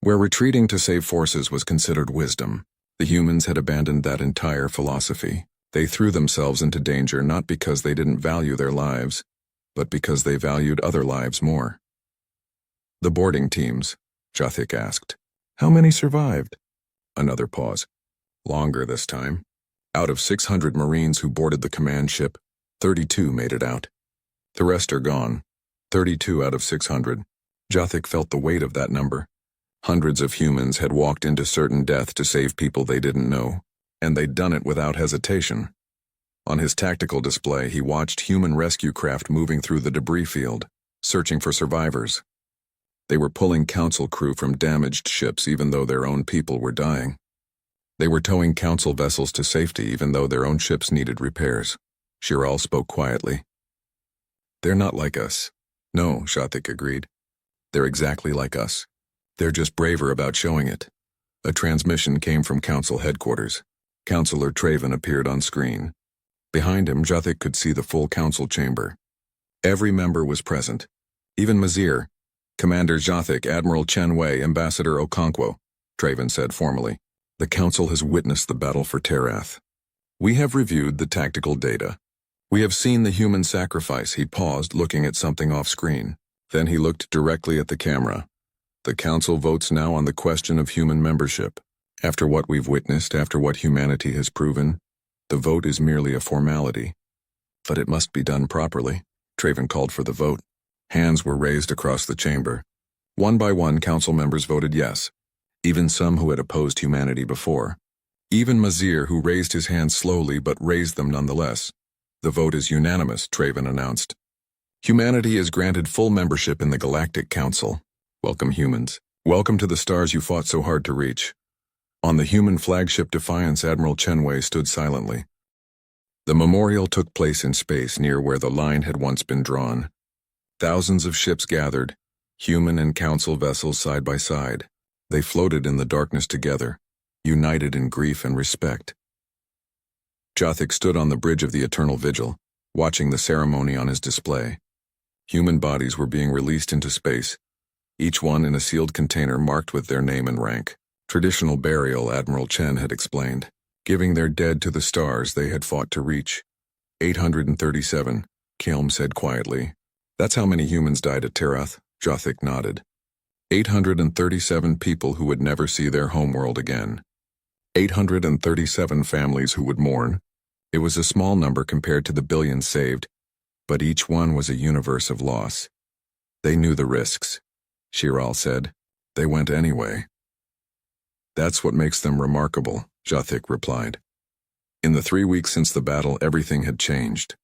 Where retreating to save forces was considered wisdom. The humans had abandoned that entire philosophy. They threw themselves into danger not because they didn't value their lives, but because they valued other lives more. The boarding teams, Jatik asked. How many survived? Another pause. Longer this time. Out of 600 Marines who boarded the command ship, 32 made it out. The rest are gone. 32 out of 600. Jatik felt the weight of that number. Hundreds of humans had walked into certain death to save people they didn't know, and they'd done it without hesitation. On his tactical display, he watched human rescue craft moving through the debris field, searching for survivors. They were pulling Council crew from damaged ships even though their own people were dying. They were towing Council vessels to safety even though their own ships needed repairs. Shiral spoke quietly. They're not like us. No, Jatik agreed. They're exactly like us. They're just braver about showing it. A transmission came from Council headquarters. Councillor Traven appeared on screen. Behind him, Jatik could see the full Council chamber. Every member was present. Even Mazir. Commander Jatik, Admiral Chen Wei, Ambassador Okonkwo, Traven said formally. The Council has witnessed the battle for Terath. We have reviewed the tactical data. We have seen the human sacrifice. He paused, looking at something off-screen. Then he looked directly at the camera. The Council votes now on the question of human membership. After what we've witnessed, after what humanity has proven, the vote is merely a formality. But it must be done properly. Traven called for the vote. Hands were raised across the chamber. One by one, Council members voted yes, even some who had opposed humanity before. Even Mazir, who raised his hands slowly but raised them nonetheless. The vote is unanimous, Traven announced. Humanity is granted full membership in the Galactic Council. Welcome, humans. Welcome to the stars you fought so hard to reach. On the human flagship Defiance, Admiral Chen Wei stood silently. The memorial took place in space near where the line had once been drawn. Thousands of ships gathered, human and Council vessels side by side. They floated in the darkness together, united in grief and respect. Jatik stood on the bridge of the Eternal Vigil, watching the ceremony on his display. Human bodies were being released into space, each one in a sealed container marked with their name and rank. Traditional burial, Admiral Chen had explained, giving their dead to the stars they had fought to reach. 837, Kelm said quietly. That's how many humans died at Terath, Jatik nodded. 837 people who would never see their homeworld again. 837 families who would mourn. It was a small number compared to the billions saved, but each one was a universe of loss. They knew the risks, Shiral said. They went anyway. That's what makes them remarkable, Jatik replied. In the 3 weeks since the battle, everything had changed.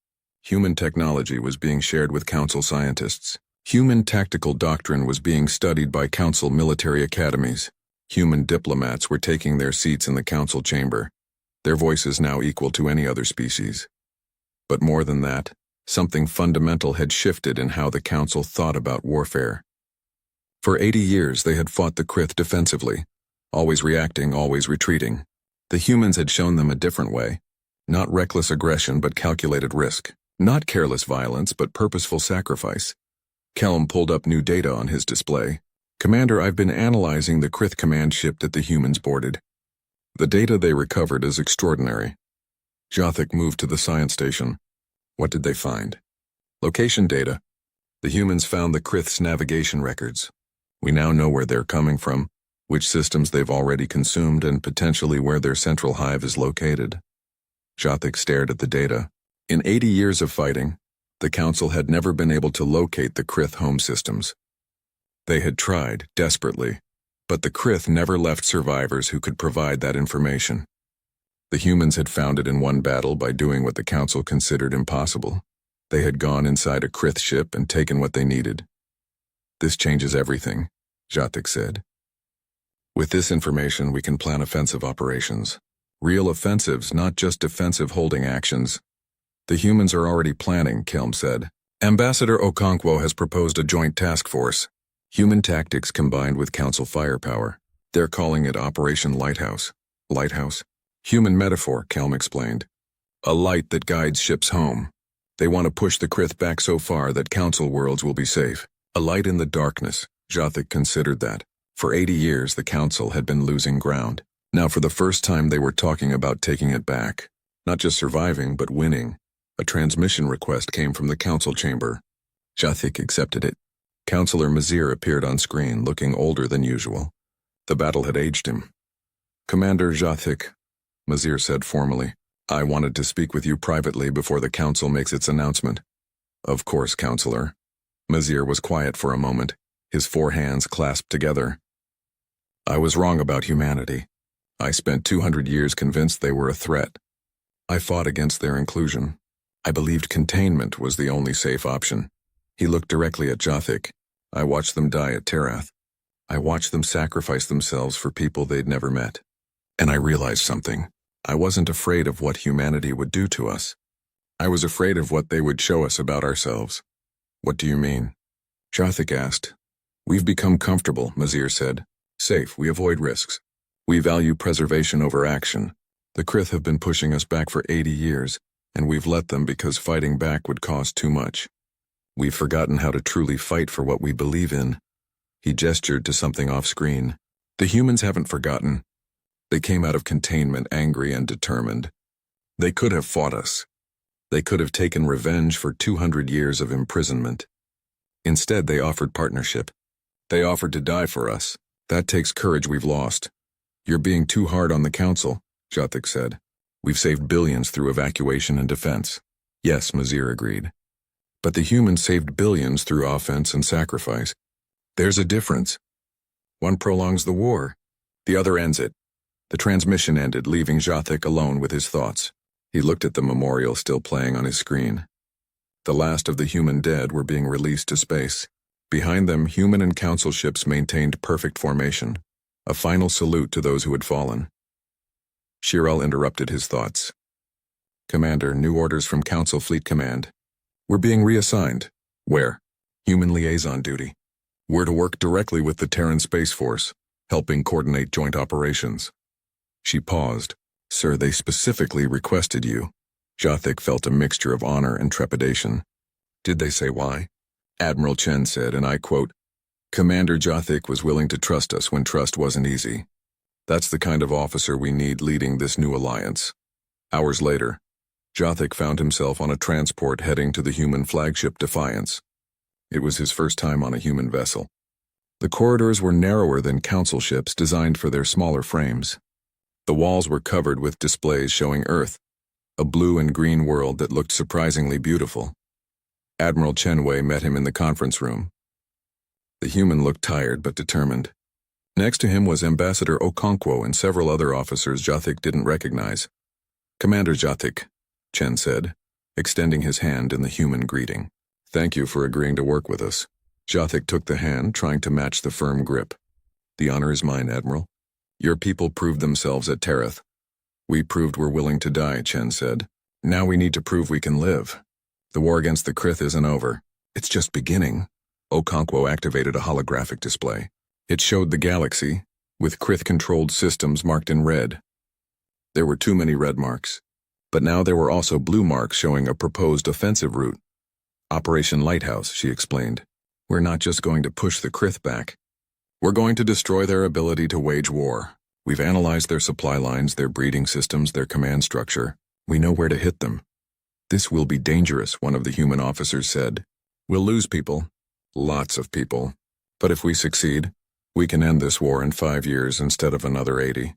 Human technology was being shared with Council scientists. Human tactical doctrine was being studied by Council military academies. Human diplomats were taking their seats in the Council chamber, their voices now equal to any other species. But more than that, something fundamental had shifted in how the Council thought about warfare. For 80 years they had fought the Krith defensively, always reacting, always retreating. The humans had shown them a different way. Not reckless aggression but calculated risk. Not careless violence but purposeful sacrifice. Kelm pulled up new data on his display. Commander, I've been analyzing the Krith command ship that the humans boarded. The data they recovered is extraordinary. Jatik moved to the science station. What did they find? Location data. The humans found the Krith's navigation records. We now know where they're coming from, which systems they've already consumed, and potentially where their central hive is located. Jatik stared at the data. In 80 years of fighting, the Council had never been able to locate the Krith home systems. They had tried, desperately, but the Krith never left survivors who could provide that information. The humans had found it in one battle by doing what the Council considered impossible. They had gone inside a Krith ship and taken what they needed. This changes everything, Jatik said. With this information, we can plan offensive operations. Real offensives, not just defensive holding actions. The humans are already planning, Kelm said. Ambassador Okonkwo has proposed a joint task force. Human tactics combined with council firepower. They're calling it Operation Lighthouse. Lighthouse? Human metaphor, Kelm explained. A light that guides ships home. They want to push the Krith back so far that council worlds will be safe. A light in the darkness, Jothik considered that. For 80 years, the council had been losing ground. Now for the first time they were talking about taking it back. Not just surviving, but winning. A transmission request came from the council chamber. Jothik accepted it. Councillor Mazir appeared on screen, looking older than usual. The battle had aged him. Commander Jothik, Mazir said formally, I wanted to speak with you privately before the council makes its announcement. Of course, Councillor. Mazir was quiet for a moment, his 4 hands clasped together. I was wrong about humanity. I spent 200 years convinced they were a threat. I fought against their inclusion. I believed containment was the only safe option. He looked directly at Jothik. I watched them die at Terath. I watched them sacrifice themselves for people they'd never met. And I realized something. I wasn't afraid of what humanity would do to us. I was afraid of what they would show us about ourselves. What do you mean? Jothik asked. We've become comfortable, Mazir said. Safe, we avoid risks. We value preservation over action. The Krith have been pushing us back for 80 years, and we've let them because fighting back would cost too much. We've forgotten how to truly fight for what we believe in. He gestured to something off-screen. The humans haven't forgotten. They came out of containment angry and determined. They could have fought us. They could have taken revenge for 200 years of imprisonment. Instead, they offered partnership. They offered to die for us. That takes courage we've lost. You're being too hard on the council, Jothik said. We've saved billions through evacuation and defense. Yes, Mazir agreed. But the humans saved billions through offense and sacrifice. There's a difference. One prolongs the war. The other ends it. The transmission ended, leaving Jothik alone with his thoughts. He looked at the memorial still playing on his screen. The last of the human dead were being released to space. Behind them, human and council ships maintained perfect formation. A final salute to those who had fallen. Shirel interrupted his thoughts. Commander, new orders from Council Fleet Command. We're being reassigned. Where? Human liaison duty. We're to work directly with the Terran Space Force, helping coordinate joint operations. She paused. Sir, they specifically requested you. Jothik felt a mixture of honor and trepidation. Did they say why? Admiral Chen said, and I quote, Commander Jothik was willing to trust us when trust wasn't easy. That's the kind of officer we need leading this new alliance. Hours later, Jothik found himself on a transport heading to the human flagship Defiance. It was his first time on a human vessel. The corridors were narrower than council ships designed for their smaller frames. The walls were covered with displays showing Earth, a blue and green world that looked surprisingly beautiful. Admiral Chenwei met him in the conference room. The human looked tired but determined. Next to him was Ambassador Okonkwo and several other officers Jothik didn't recognize. Commander Jothik, Chen said, extending his hand in the human greeting. Thank you for agreeing to work with us. Jothik took the hand, trying to match the firm grip. The honor is mine, Admiral. Your people proved themselves at Terath. We proved we're willing to die, Chen said. Now we need to prove we can live. The war against the Krith isn't over. It's just beginning. Okonkwo activated a holographic display. It showed the galaxy, with Krith-controlled systems marked in red. There were too many red marks. But now there were also blue marks showing a proposed offensive route. Operation Lighthouse, she explained. We're not just going to push the Krith back. We're going to destroy their ability to wage war. We've analyzed their supply lines, their breeding systems, their command structure. We know where to hit them. This will be dangerous, one of the human officers said. We'll lose people. Lots of people. But if we succeed, we can end this war in 5 years instead of another 80.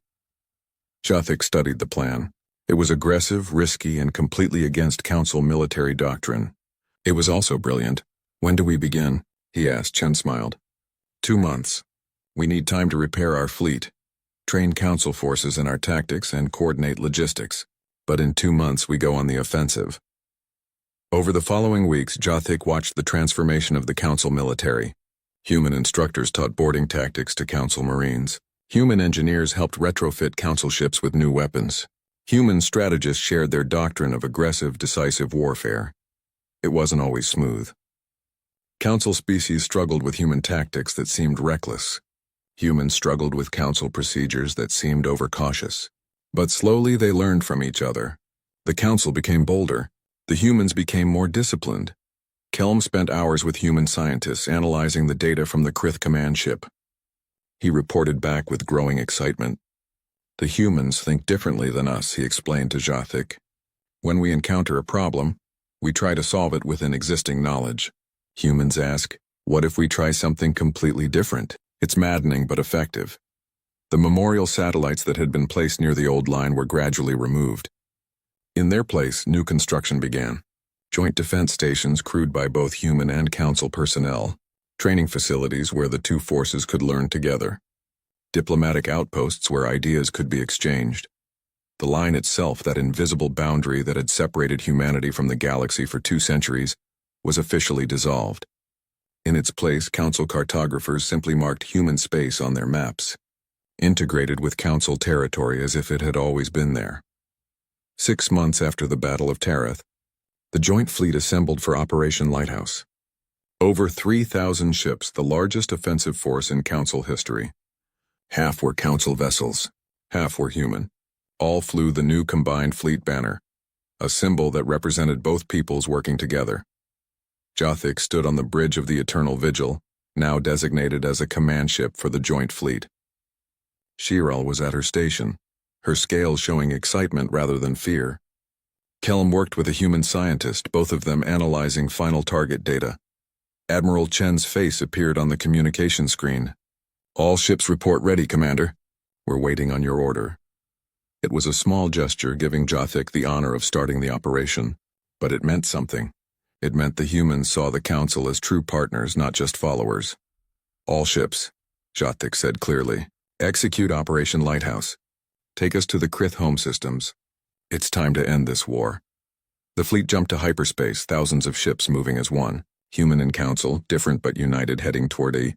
Jothik studied the plan. It was aggressive, risky, and completely against Council military doctrine. It was also brilliant. When do we begin? He asked. Chen smiled. 2 months. We need time to repair our fleet, train Council forces in our tactics, and coordinate logistics. But in 2 months we go on the offensive. Over the following weeks, Jothik watched the transformation of the Council military. Human instructors taught boarding tactics to Council Marines. Human engineers helped retrofit Council ships with new weapons. Human strategists shared their doctrine of aggressive, decisive warfare. It wasn't always smooth. Council species struggled with human tactics that seemed reckless. Humans struggled with Council procedures that seemed overcautious. But slowly they learned from each other. The Council became bolder. The humans became more disciplined. Kelm spent hours with human scientists analyzing the data from the Krith command ship. He reported back with growing excitement. The humans think differently than us, he explained to Jathic. When we encounter a problem, we try to solve it within existing knowledge. Humans ask, what if we try something completely different? It's maddening but effective. The memorial satellites that had been placed near the old line were gradually removed. In their place, new construction began. Joint defense stations crewed by both human and Council personnel, training facilities where the two forces could learn together, diplomatic outposts where ideas could be exchanged. The line itself, that invisible boundary that had separated humanity from the galaxy for 2 centuries, was officially dissolved. In its place, Council cartographers simply marked human space on their maps, integrated with Council territory as if it had always been there. 6 months after the Battle of Tareth, the Joint Fleet assembled for Operation Lighthouse. Over 3,000 ships, the largest offensive force in Council history. Half were Council vessels, half were human. All flew the new combined fleet banner, a symbol that represented both peoples working together. Jathic stood on the bridge of the Eternal Vigil, now designated as a command ship for the Joint Fleet. Shiral was at her station, her scales showing excitement rather than fear. Kelm worked with a human scientist, both of them analyzing final target data. Admiral Chen's face appeared on the communication screen. All ships report ready, Commander. We're waiting on your order. It was a small gesture giving Jathic the honor of starting the operation, but it meant something. It meant the humans saw the Council as true partners, not just followers. All ships, Jathic said clearly. Execute Operation Lighthouse. Take us to the Krith home systems. It's time to end this war. The fleet jumped to hyperspace, thousands of ships moving as one, human and Council, different but united, heading toward a